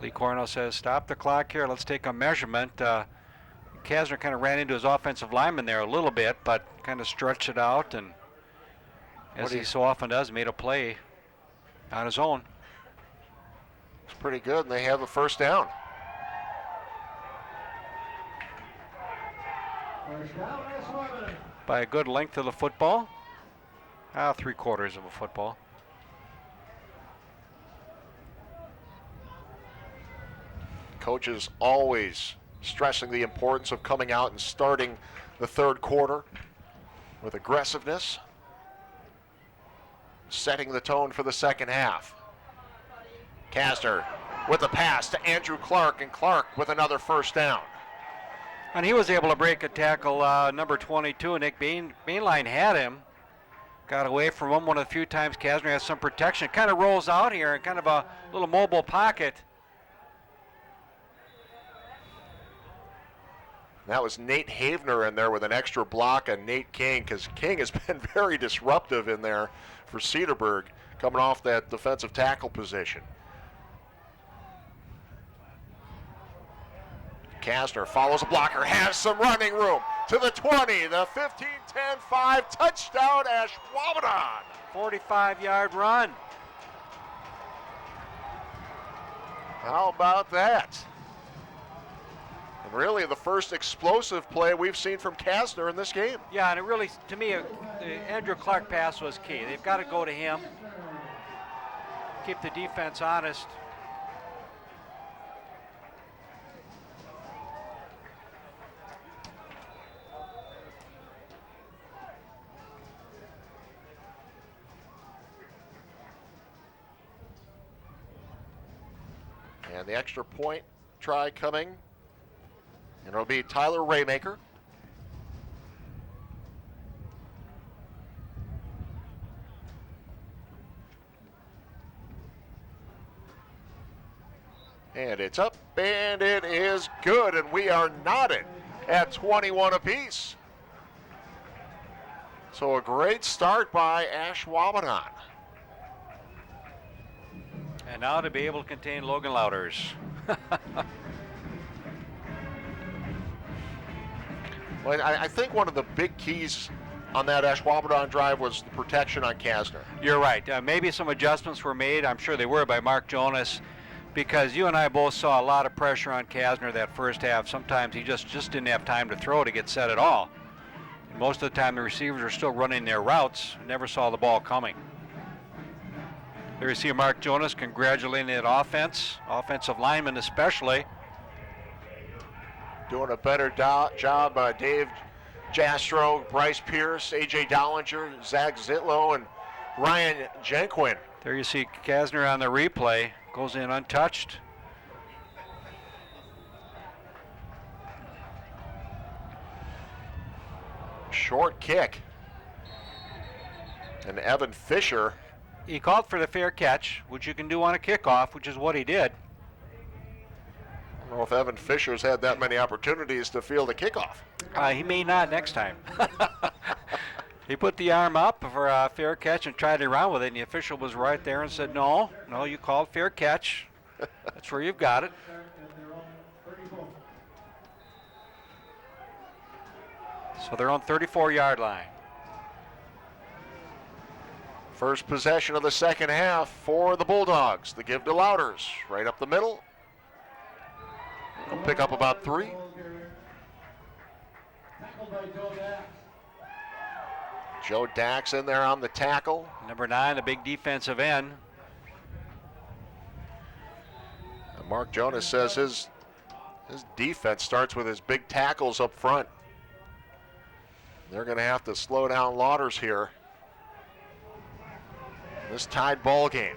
Lee Cornell says, stop the clock here. Let's take a measurement. Kasner kind of ran into his offensive lineman there a little bit, but kind of stretched it out, and as he so often does, made a play on his own. It's pretty good, and they have the first down. By a good length of the football. 3/4 of a football. Coaches always stressing the importance of coming out and starting the third quarter with aggressiveness, setting the tone for the second half. Kasner with the pass to Andrew Clark, and Clark with another first down. And he was able to break a tackle, number 22. Nick Bainline had him. Got away from him one of the few times Kasner has some protection. Kind of rolls out here in kind of a little mobile pocket. That was Nate Havener in there with an extra block on Nate King, because King has been very disruptive in there for Cedarburg, coming off that defensive tackle position. Kasner follows a blocker, has some running room to the 20, the 15, 10, 5, touchdown Ashwaubenon. 45-yard run. How about that? And really the first explosive play we've seen from Kasner in this game. Yeah, and it really, to me, the Andrew Clark pass was key. They've got to go to him, keep the defense honest. And the extra point try coming. And it'll be Tyler Raymaker. And it's up, and it is good, and we are knotted at 21 apiece. So a great start by Ashwaubenon. And now to be able to contain Logan Louders. Well, I think one of the big keys on that Ashwaubenon drive was the protection on Kasner. You're right. Maybe some adjustments were made. I'm sure they were by Mark Jonas, because you and I both saw a lot of pressure on Kasner that first half. Sometimes he just didn't have time to throw to get set at all. And most of the time the receivers are still running their routes. Never saw the ball coming. There you see Mark Jonas congratulating that offensive lineman especially. Doing a better job, Dave Jastro, Bryce Pierce, A.J. Dollinger, Zach Zitlow, and Ryan Jenquin. There you see Kasner on the replay. Goes in untouched. Short kick. And Evan Fisher. He called for the fair catch, which you can do on a kickoff, which is what he did. I don't know if Evan Fisher's had that many opportunities to field a kickoff. He may not next time. He put the arm up for a fair catch and tried to run with it, and the official was right there and said, no, you called fair catch. That's where you've got it. So they're on 34-yard line. First possession of the second half for the Bulldogs. The give to Louders, right up the middle. He'll pick up about 3. Joe Dax in there on the tackle. Number 9, the big defensive end. And Mark Jonas says his defense starts with his big tackles up front. They're going to have to slow down Louders here. This tied ball game.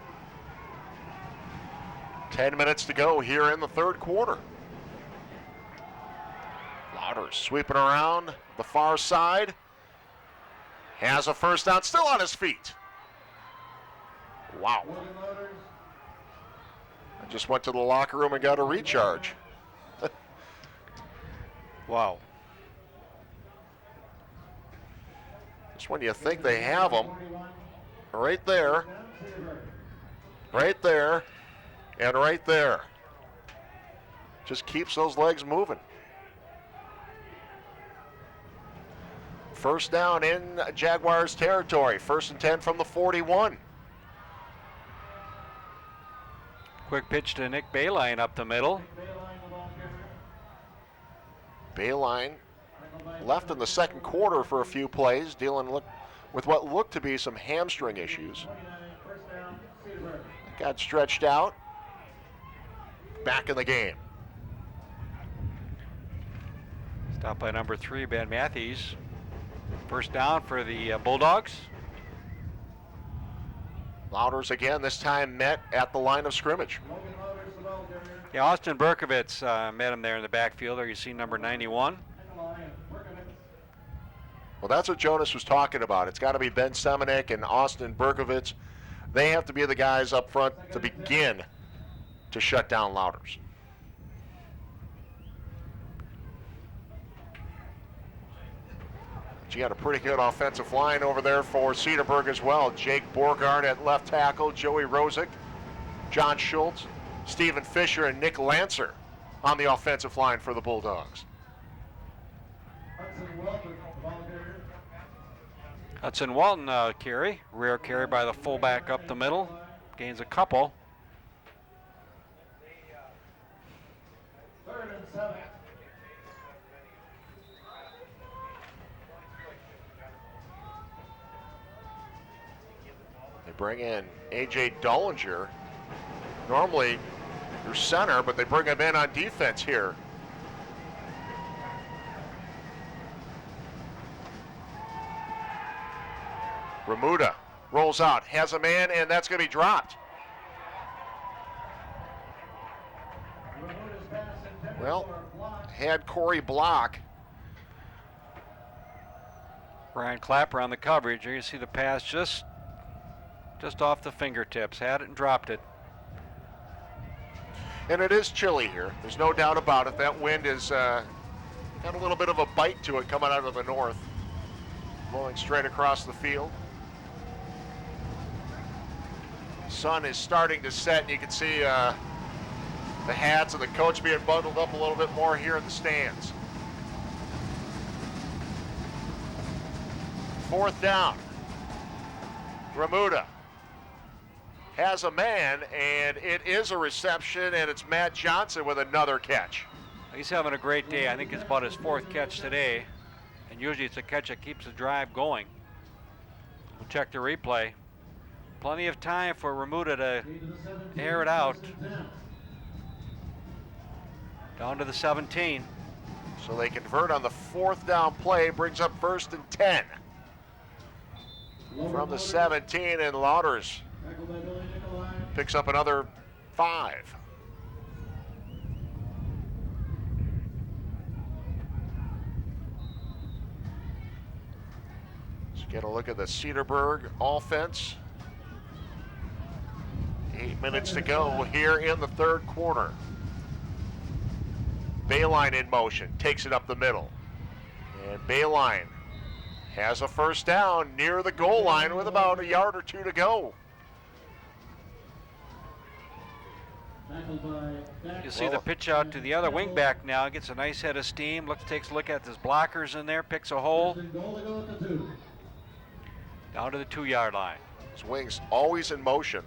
10 minutes to go here in the third quarter. Louders sweeping around the far side. Has a first down, still on his feet. Wow. I just went to the locker room and got a recharge. Wow. Just when you think they have them, right there, right there, and right there. Just keeps those legs moving. First down in Jaguars territory. 1st and 10 from the 41. Quick pitch to Nick Bayline up the middle. Bayline left in the second quarter for a few plays, dealing with what looked to be some hamstring issues. Got stretched out. Back in the game. Stopped by number 3, Ben Matthews. First down for the Bulldogs. Louders again, this time met at the line of scrimmage. Yeah, Austin Berkovitz met him there in the backfield. There you see number 91. Well, that's what Jonas was talking about. It's got to be Ben Semenik and Austin Berkovitz. They have to be the guys up front to begin to shut down Louders. But you got a pretty good offensive line over there for Cedarburg as well. Jake Borgard at left tackle, Joey Rosick, John Schultz, Stephen Fisher, and Nick Lancer on the offensive line for the Bulldogs. Hudson Walton carry. Rear carry by the fullback up the middle. Gains a couple. 3rd and 7. They bring in A.J. Dollinger. Normally your center, but they bring him in on defense here. Remuda rolls out, has a man, and that's going to be dropped. Well, had Corey block. Ryan Clapper on the coverage. You can see the pass just off the fingertips. Had it and dropped it. And it is chilly here. There's no doubt about it. That wind is got a little bit of a bite to it coming out of the north, blowing straight across the field. Sun is starting to set, and you can see the hats and the coach being bundled up a little bit more here in the stands. 4th down. Remuda has a man, and it is a reception, and it's Matt Johnson with another catch. He's having a great day. I think it's about his 4th catch today, and usually it's a catch that keeps the drive going. We'll check the replay. Plenty of time for Remuda to air it out. Down to the 17. So they convert on the 4th down play, brings up 1st and 10. From the 17, and Louders picks up another 5. Let's get a look at the Cedarburg offense. 8 minutes to go here in the 3rd quarter. Bayline in motion, takes it up the middle. And Bayline has a first down near the goal line with about a yard or 2 to go. You see the pitch out to the other wingback now. Gets a nice head of steam. Takes a look at his blockers in there. Picks a hole. Down to the 2-yard line. His wings always in motion.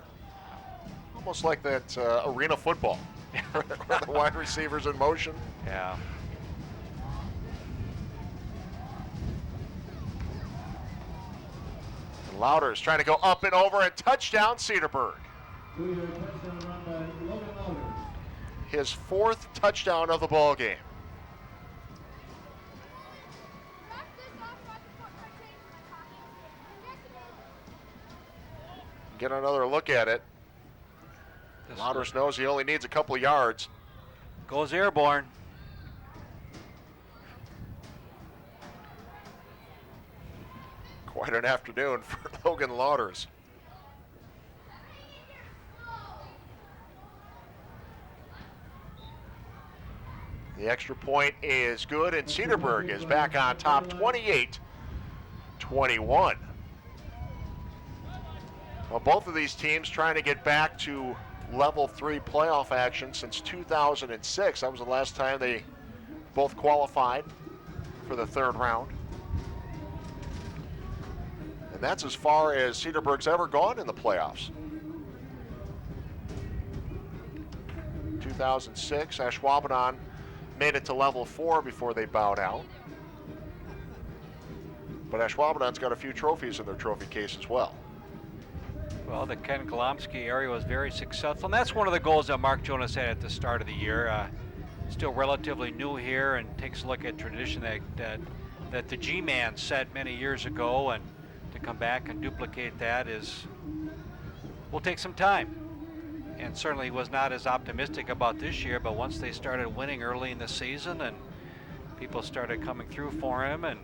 Almost like that arena football. Where the wide receiver's in motion. Yeah. And Louders trying to go up and over, and touchdown Cedarburg. His 4th touchdown of the ball game. Get another look at it. Louders knows he only needs a couple of yards. Goes airborne. Quite an afternoon for Logan Louders. The extra point is good, and Cedarburg is back on top 28-24. 21. Well, both of these teams trying to get back to level 3 playoff action since 2006. That was the last time they both qualified for the third round. And that's as far as Cedarburg's ever gone in the playoffs. 2006, Ashwaubenon made it to level 4 before they bowed out. But Ashwaubenon's got a few trophies in their trophy case as well. Well, the Ken Kolomsky area was very successful, and that's one of the goals that Mark Jonas had at the start of the year. Still relatively new here, and takes a look at tradition that the G-Man set many years ago, and to come back and duplicate that will take some time. And certainly was not as optimistic about this year, but once they started winning early in the season and people started coming through for him, and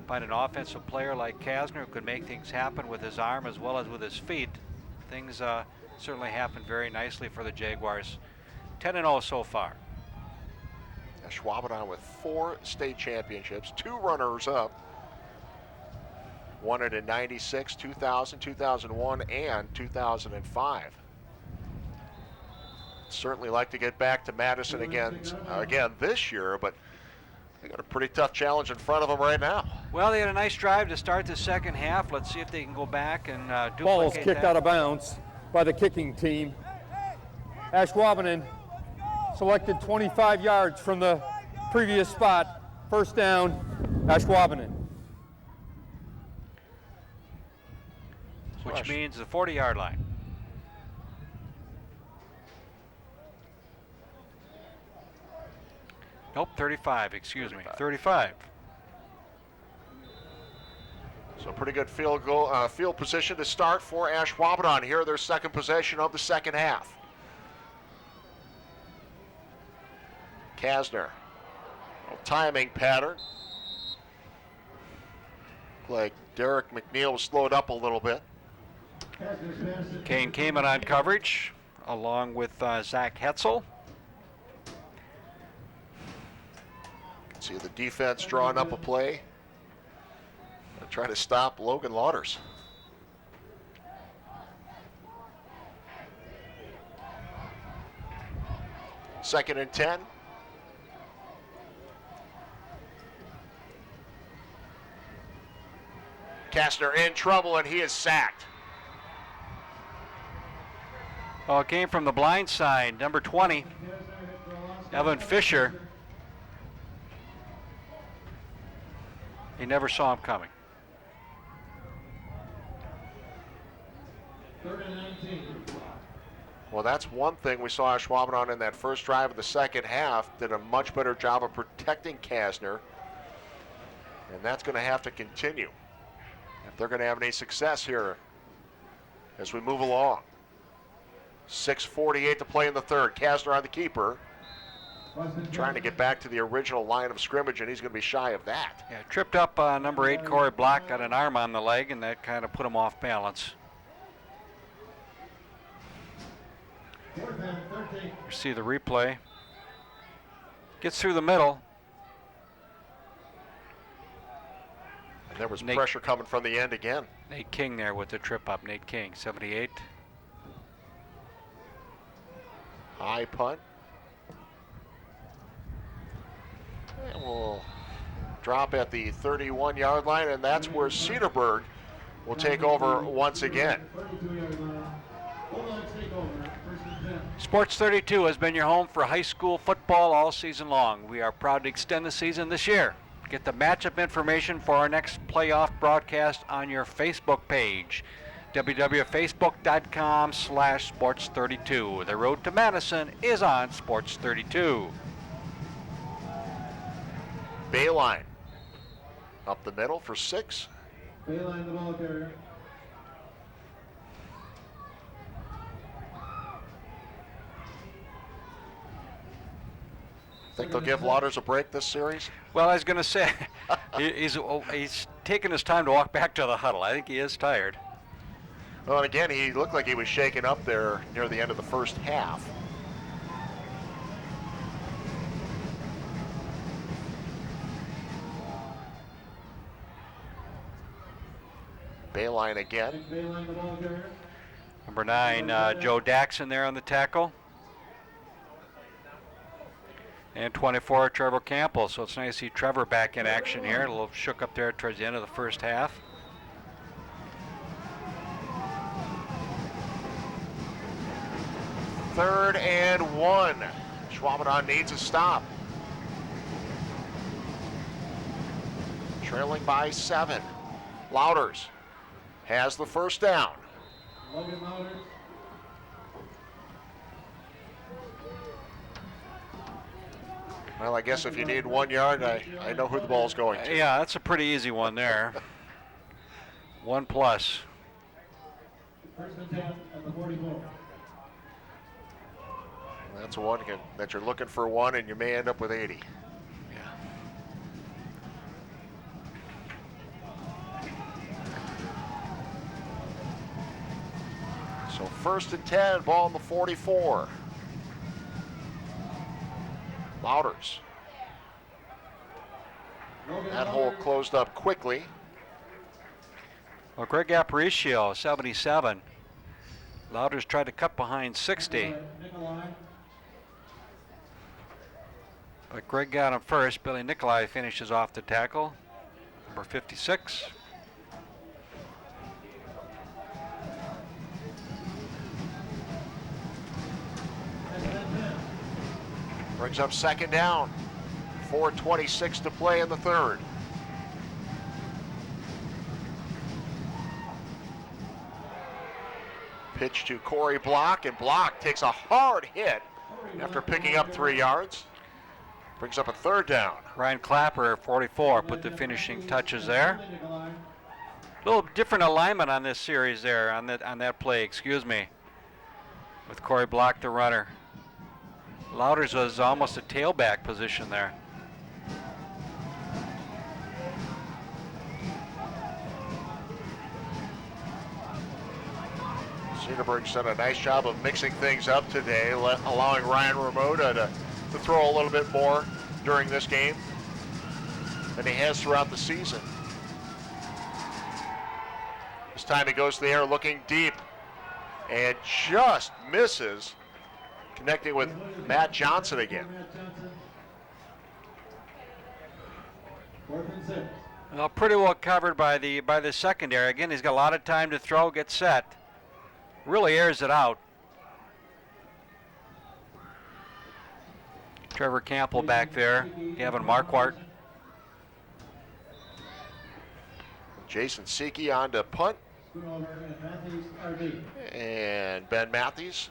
find an offensive player like Kasner who could make things happen with his arm as well as with his feet, things certainly happened very nicely for the Jaguars. 10-0 so far. Ashwaubenon with 4 state championships, 2 runners-up. Won it in 96, 2000, 2001, and 2005. Certainly like to get back to Madison again this year, but they got a pretty tough challenge in front of them right now. Well, they had a nice drive to start the second half. Let's see if they can go back and duplicate Ball is kicked that. out of bounds by the kicking team. Ashwaubenon selected 25 yards from the previous spot. First down, Ashwaubenon. Which means the 40-yard line. Nope, 35, excuse me, 35. So pretty good field position to start for Ashwaubenon here, their second possession of the second half. Kasner, timing pattern. Like Derek McNeil was slowed up a little bit. Kane came in on coverage along with Zach Hetzel. See the defense drawing up a play. Trying to stop Logan Lauders. Second and 10. Kasner in trouble, and he is sacked. Well, it came from the blind side, number 20, Evan Fisher. He never saw him coming. Well, that's one thing we saw Ashwaubenon in that first drive of the second half. Did a much better job of protecting Kasner. And that's going to have to continue if they're going to have any success here as we move along. 6:48 to play in the third. Kasner on the keeper. Trying to get back to the original line of scrimmage, and he's going to be shy of that. Yeah, tripped up number 8, Corey Block, got an arm on the leg, and that kind of put him off balance. You see the replay. Gets through the middle. And there was pressure coming from the end again. Nate King there with the trip up. Nate King, 78. High punt. And we'll drop at the 31-yard line, and that's where Cedarburg will take over once again. Sports 32 has been your home for high school football all season long. We are proud to extend the season this year. Get the matchup information for our next playoff broadcast on your Facebook page, www.facebook.com/sports32. The road to Madison is on Sports 32. Bayline up the middle for 6. Bayline the ball carrier. Think they'll give Lauders a break this series? Well, I was going to say, he's taking his time to walk back to the huddle. I think he is tired. Well, and again, he looked like he was shaken up there near the end of the first half. line again. Bayline the ball carrier. Number 9, Joe Daxon there on the tackle. And 24, Trevor Campbell. So it's nice to see Trevor back in action here. A little shook up there towards the end of the first half. Third and 1. Ashwaubenon needs a stop. Trailing by 7. Louders has the first down. Logan Louders. Well, I guess if you need 1 yard, I know who the ball's going to. Yeah, that's a pretty easy one there. 1+. First and 10 at the 44. That's one that you're looking for 1, and you may end up with 80. So first and 10, ball in the 44. Louders. That hole closed up quickly. Well, Greg Aparicio, 77. Louders tried to cut behind 60. But Greg got him first. Billy Nikolai finishes off the tackle. Number 56. Brings up second down. 4:26 to play in the third. Pitch to Corey Block, and Block takes a hard hit after picking up 3 yards. Brings up a third down. Ryan Clapper, 44, put the finishing touches there. A little different alignment on this series there, on that play, excuse me, with Corey Block, the runner. Louders was almost a tailback position there. Cedarburg done a nice job of mixing things up today, allowing Ryan Ramota to throw a little bit more during this game than he has throughout the season. This time he goes to the air looking deep and just misses, connecting with Matt Johnson again. Well, pretty well covered by the secondary. Again, he's got a lot of time to throw, get set. Really airs it out. Trevor Campbell back there, Gavin Marquardt. Jason Siki on to punt. And Ben Matthews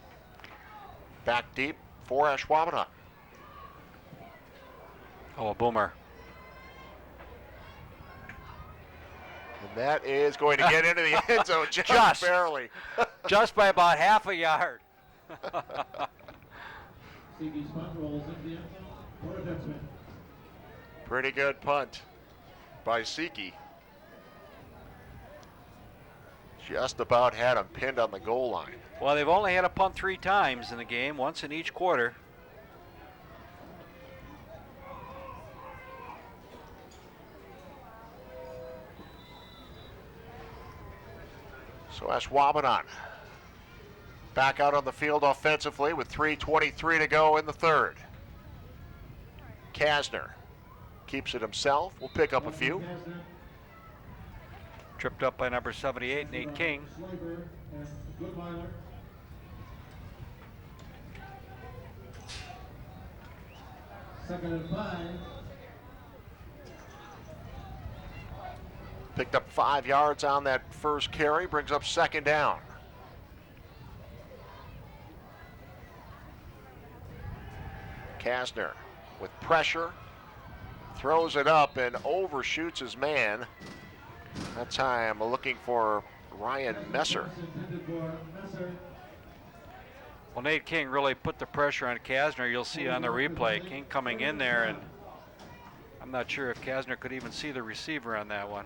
back deep for Ashwaubenon. Oh, a boomer. And that is going to get into the end zone just barely. Just by about half a yard. Pretty good punt by Siki. Just about had him pinned on the goal line. Well, they've only had a punt 3 times in the game, once in each quarter. So Ashwaubenon back out on the field offensively with 3:23 to go in the third. Kasner keeps it himself. We'll pick up a few. Tripped up by number 78, Nate King. Second and 5. Picked up 5 yards on that first carry, brings up second down. Kasner with pressure, throws it up and overshoots his man. That time looking for Ryan Messer. Well, Nate King really put the pressure on Kasner. You'll see on the replay, King coming in there, and I'm not sure if Kasner could even see the receiver on that one.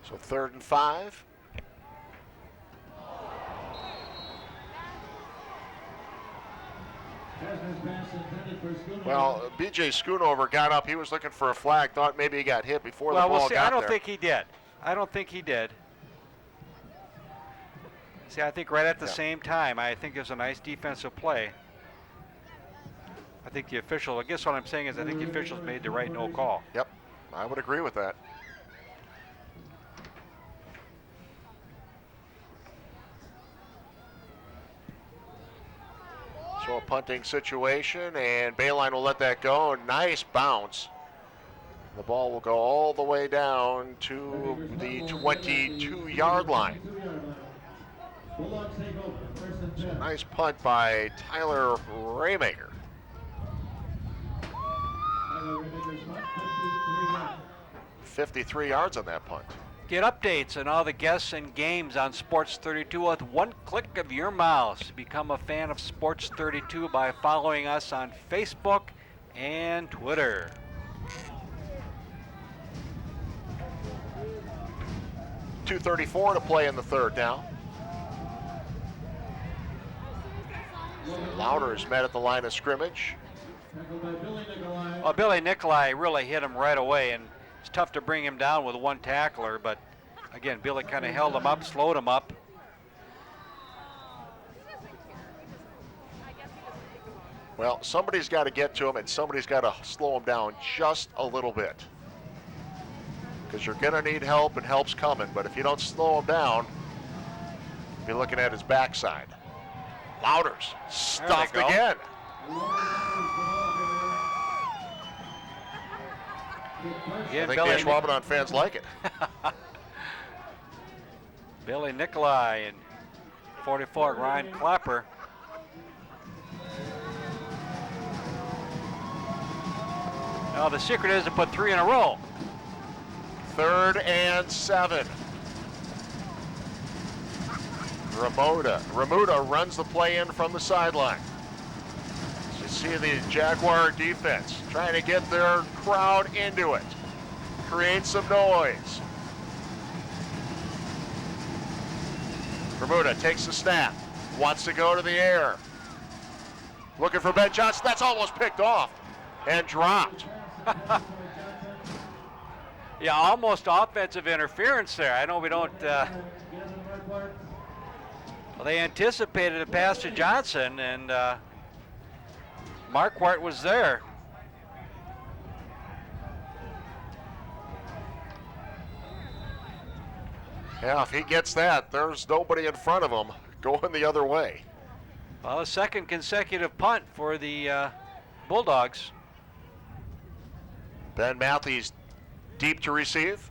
So 3rd and 5. Well, B.J. Schoonover got up. He was looking for a flag. Thought maybe he got hit before the ball we'll see. got I don't there. think he did. I don't think he did. See, I think right at the same time, I think there's a nice defensive play. I think the official, I guess what I'm saying is I think the officials made the right no call. Yep, I would agree with that. So a punting situation, and Bayline will let that go. Nice bounce. The ball will go all the way down to the 22-yard line. So nice punt by Tyler Raymaker. 53 yards on that punt. Get updates on all the guests and games on Sports 32 with one click of your mouse. Become a fan of Sports 32 by following us on Facebook and Twitter. .234 to play in the third now. Louder is met at the line of scrimmage. Well, Billy Nicolai really hit him right away, and it's tough to bring him down with one tackler, but again, Billy kind of held him up, slowed him up. Well, somebody's got to get to him, and somebody's got to slow him down just a little bit. Because you're going to need help, and help's coming. But if you don't slow him down, you'll be looking at his backside. Louders stuffed again. I think the Ashwaubenon fans like it. Billy Nicolai and 44, Ryan Clapper. Now the secret is to put 3 in a row. 3rd and 7. Remuda runs the play in from the sideline. You see the Jaguar defense trying to get their crowd into it. Create some noise. Remuda takes the snap. Wants to go to the air. Looking for Ben Johnson. That's almost picked off and dropped. Yeah, almost offensive interference there. I know we don't. Well, they anticipated a pass to Johnson, and Marquardt was there. Yeah, if he gets that, there's nobody in front of him going the other way. Well, a second consecutive punt for the Bulldogs. Ben Matthews deep to receive.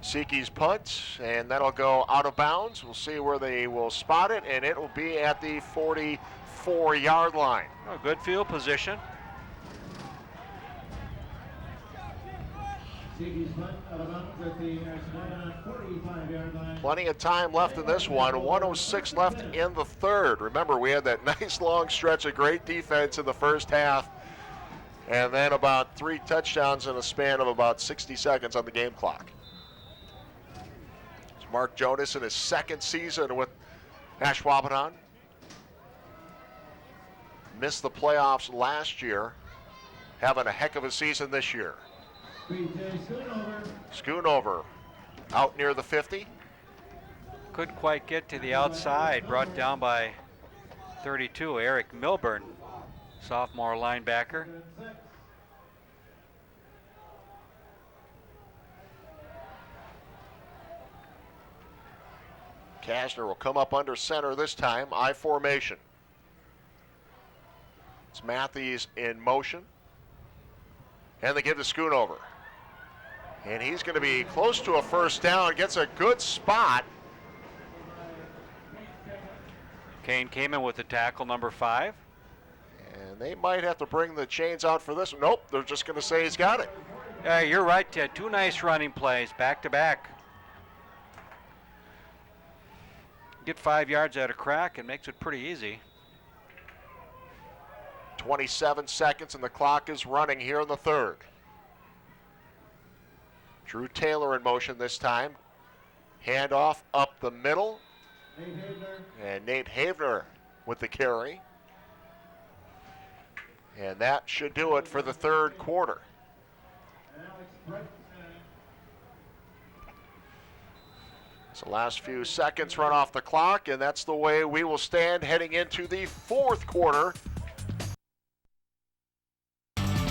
Seeke's punt, and that'll go out of bounds. We'll see where they will spot it, and it will be at the 44-yard line. Oh, good field position. Plenty of time left in this one. 1:06 left in the third. Remember, we had that nice long stretch of great defense in the first half, and then about 3 touchdowns in a span of about 60 seconds on the game clock. It's Mark Jonas in his second season with Ashwaubenon. Missed the playoffs last year, having a heck of a season this year. Schoonover out near the 50. Couldn't quite get to the outside, brought down by 32, Eric Milburn, sophomore linebacker. Kastner will come up under center this time, I formation. It's Matthews in motion. And they give to Schoonover. And he's going to be close to a first down, gets a good spot. Kane came in with the tackle, number 5. And they might have to bring the chains out for this one. Nope, they're just going to say he's got it. Yeah, you're right, Ted. 2 nice running plays, back to back. Get 5 yards at a crack and makes it pretty easy. 27 seconds and the clock is running here in the third. Drew Taylor in motion this time. Handoff up the middle. And Nate Havener with the carry. And that should do it for the third quarter. So the last few seconds run off the clock, and that's the way we will stand heading into the fourth quarter.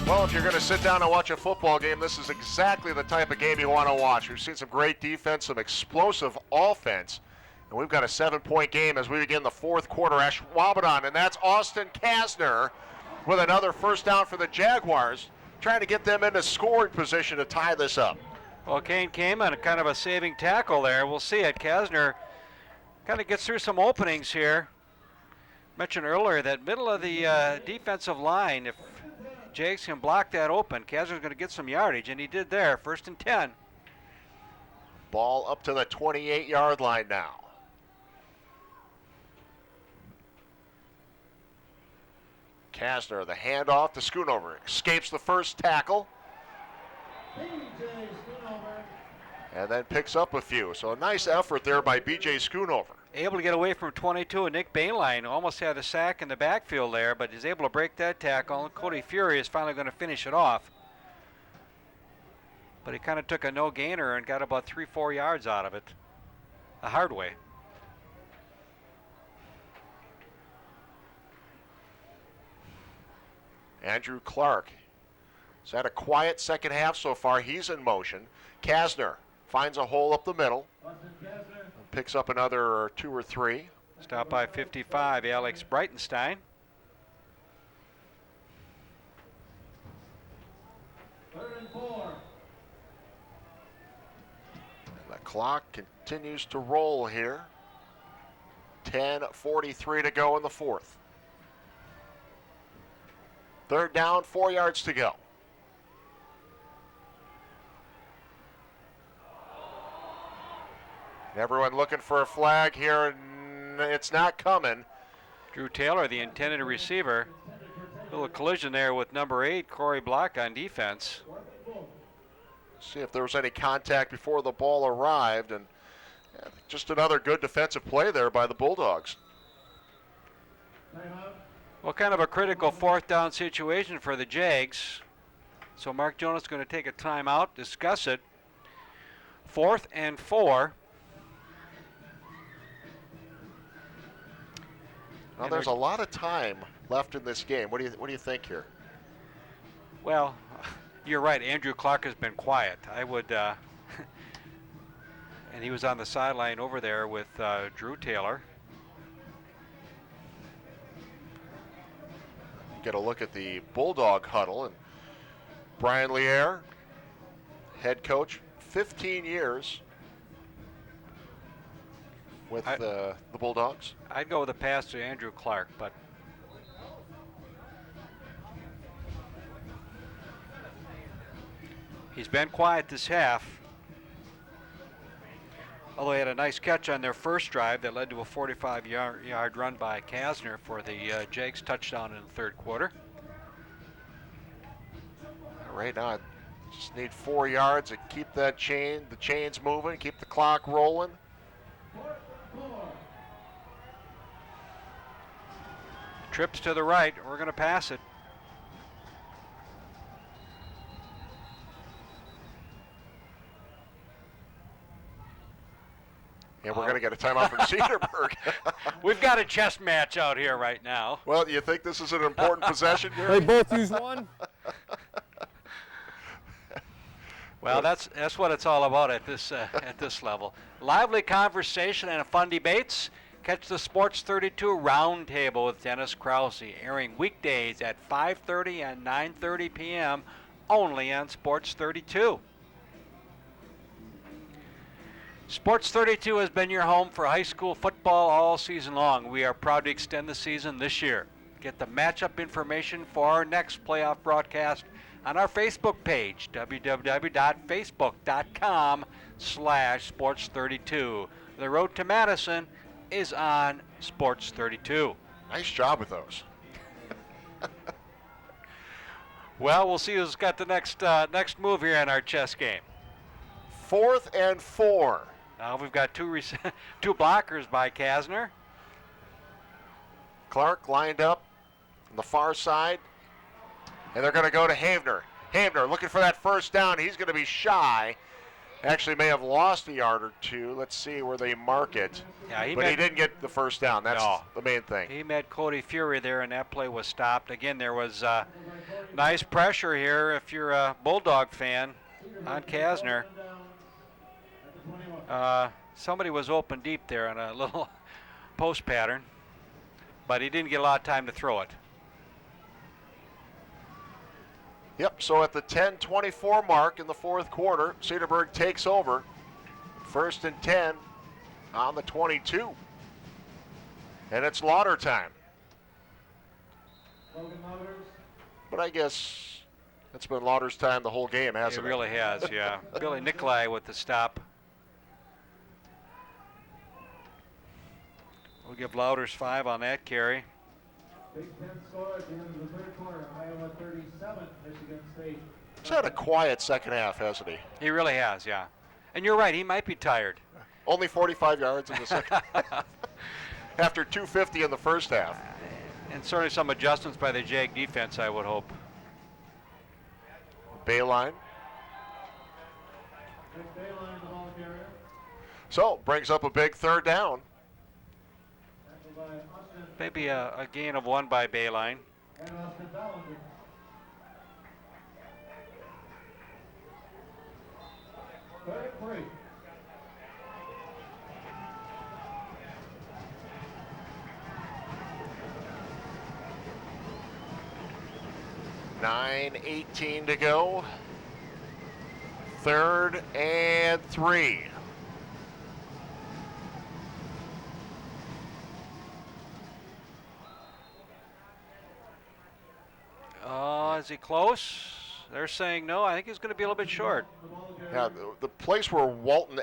Well, if you're going to sit down and watch a football game, this is exactly the type of game you want to watch. We've seen some great defense, some explosive offense, and we've got a 7-point game as we begin the fourth quarter. Ashwaubenon, and that's Austin Kasner with another first down for the Jaguars, trying to get them into scoring position to tie this up. Well, Kane came on kind of a saving tackle there. We'll see it. Kasner kind of gets through some openings here. Mentioned earlier that middle of the defensive line, if Jags can block that open, Kasner's going to get some yardage, and he did there. 1st and 10. Ball up to the 28-yard line now. Kasner, the handoff to Schoonover. Escapes the first tackle. And then picks up a few. So a nice effort there by B.J. Schoonover. Able to get away from 22, and Nick Bainline almost had a sack in the backfield there, but he's able to break that tackle. And Cody Fury is finally going to finish it off. But he kind of took a no-gainer and got about 3-4 yards out of it the hard way. Andrew Clark has had a quiet second half so far. He's in motion. Kasner finds a hole up the middle. Picks up another 2 or 3. Stop by 55, Alex Breitenstein. The clock continues to roll here. 10:43 to go in the fourth. Third down, 4 yards to go. Everyone looking for a flag here, and it's not coming. Drew Taylor, the intended receiver. A little collision there with number 8, Corey Block on defense. See if there was any contact before the ball arrived, and just another good defensive play there by the Bulldogs. Well, kind of a critical 4th down situation for the Jags. So Mark Jonas is going to take a timeout, discuss it. 4th and 4. Well, there's a lot of time left in this game. What do you think here? Well, you're right. Andrew Clark has been quiet. I would, and he was on the sideline over there with Drew Taylor. Get a look at the Bulldog huddle, and Brian Lier, head coach, 15 years with the Bulldogs. I'd go with a pass to Andrew Clark, but he's been quiet this half. Although he had a nice catch on their first drive that led to a 45-yard run by Kasner for the Jags touchdown in the third quarter. Right now, I just need 4 yards to keep the chains moving, keep the clock rolling. Trips to the right. We're going to pass it. And we're going to get a timeout from Cedarburg. We've got a chess match out here right now. Well, do you think this is an important possession here? They both use one. Well, that's what it's all about at this level. Lively conversation and fun debates. Catch the Sports 32 Roundtable with Dennis Krause, airing weekdays at 5:30 and 9:30 p.m. only on Sports 32. Sports 32 has been your home for high school football all season long. We are proud to extend the season this year. Get the matchup information for our next playoff broadcast on our Facebook page, www.facebook.com/sports32. The road to Madison is on Sports 32. Nice job with those. Well, we'll see who's got the next move here in our chess game. 4th and 4. Now we've got two blockers by Kasner. Clark lined up on the far side. And they're going to go to Havener. Havener looking for that first down. He's going to be shy. Actually may have lost a yard or two. Let's see where they mark it. Yeah, he didn't get the first down. That's the main thing. He met Cody Fury there, and that play was stopped. Again, there was nice pressure here if you're a Bulldog fan on Kasner. Somebody was open deep there on a little post pattern, but he didn't get a lot of time to throw it. Yep, so at the 10:24 mark in the fourth quarter, Cedarburg takes over. 1st and 10 on the 22. And it's Lauder time. But I guess it's been Lauder's time the whole game, hasn't it? It really has, yeah. Billy Nikolai with the stop. We'll give Louders 5 on that carry. Big Ten score at the end of the third quarter. Iowa 37, Michigan State. He's had a quiet second half, hasn't he? He really has, yeah. And you're right, he might be tired. Only 45 yards in the second half. After 250 in the first half. And certainly some adjustments by the Jag defense, I would hope. Bayline. Bayline, the ball carrier. So, brings up a big third down. Maybe a gain of 1 by Bayline. And Austin Ballinger. Third and 3. $9:18 to go. 3rd and 3. Is he close? They're saying no. I think he's going to be a little bit short. Yeah, the place where Walton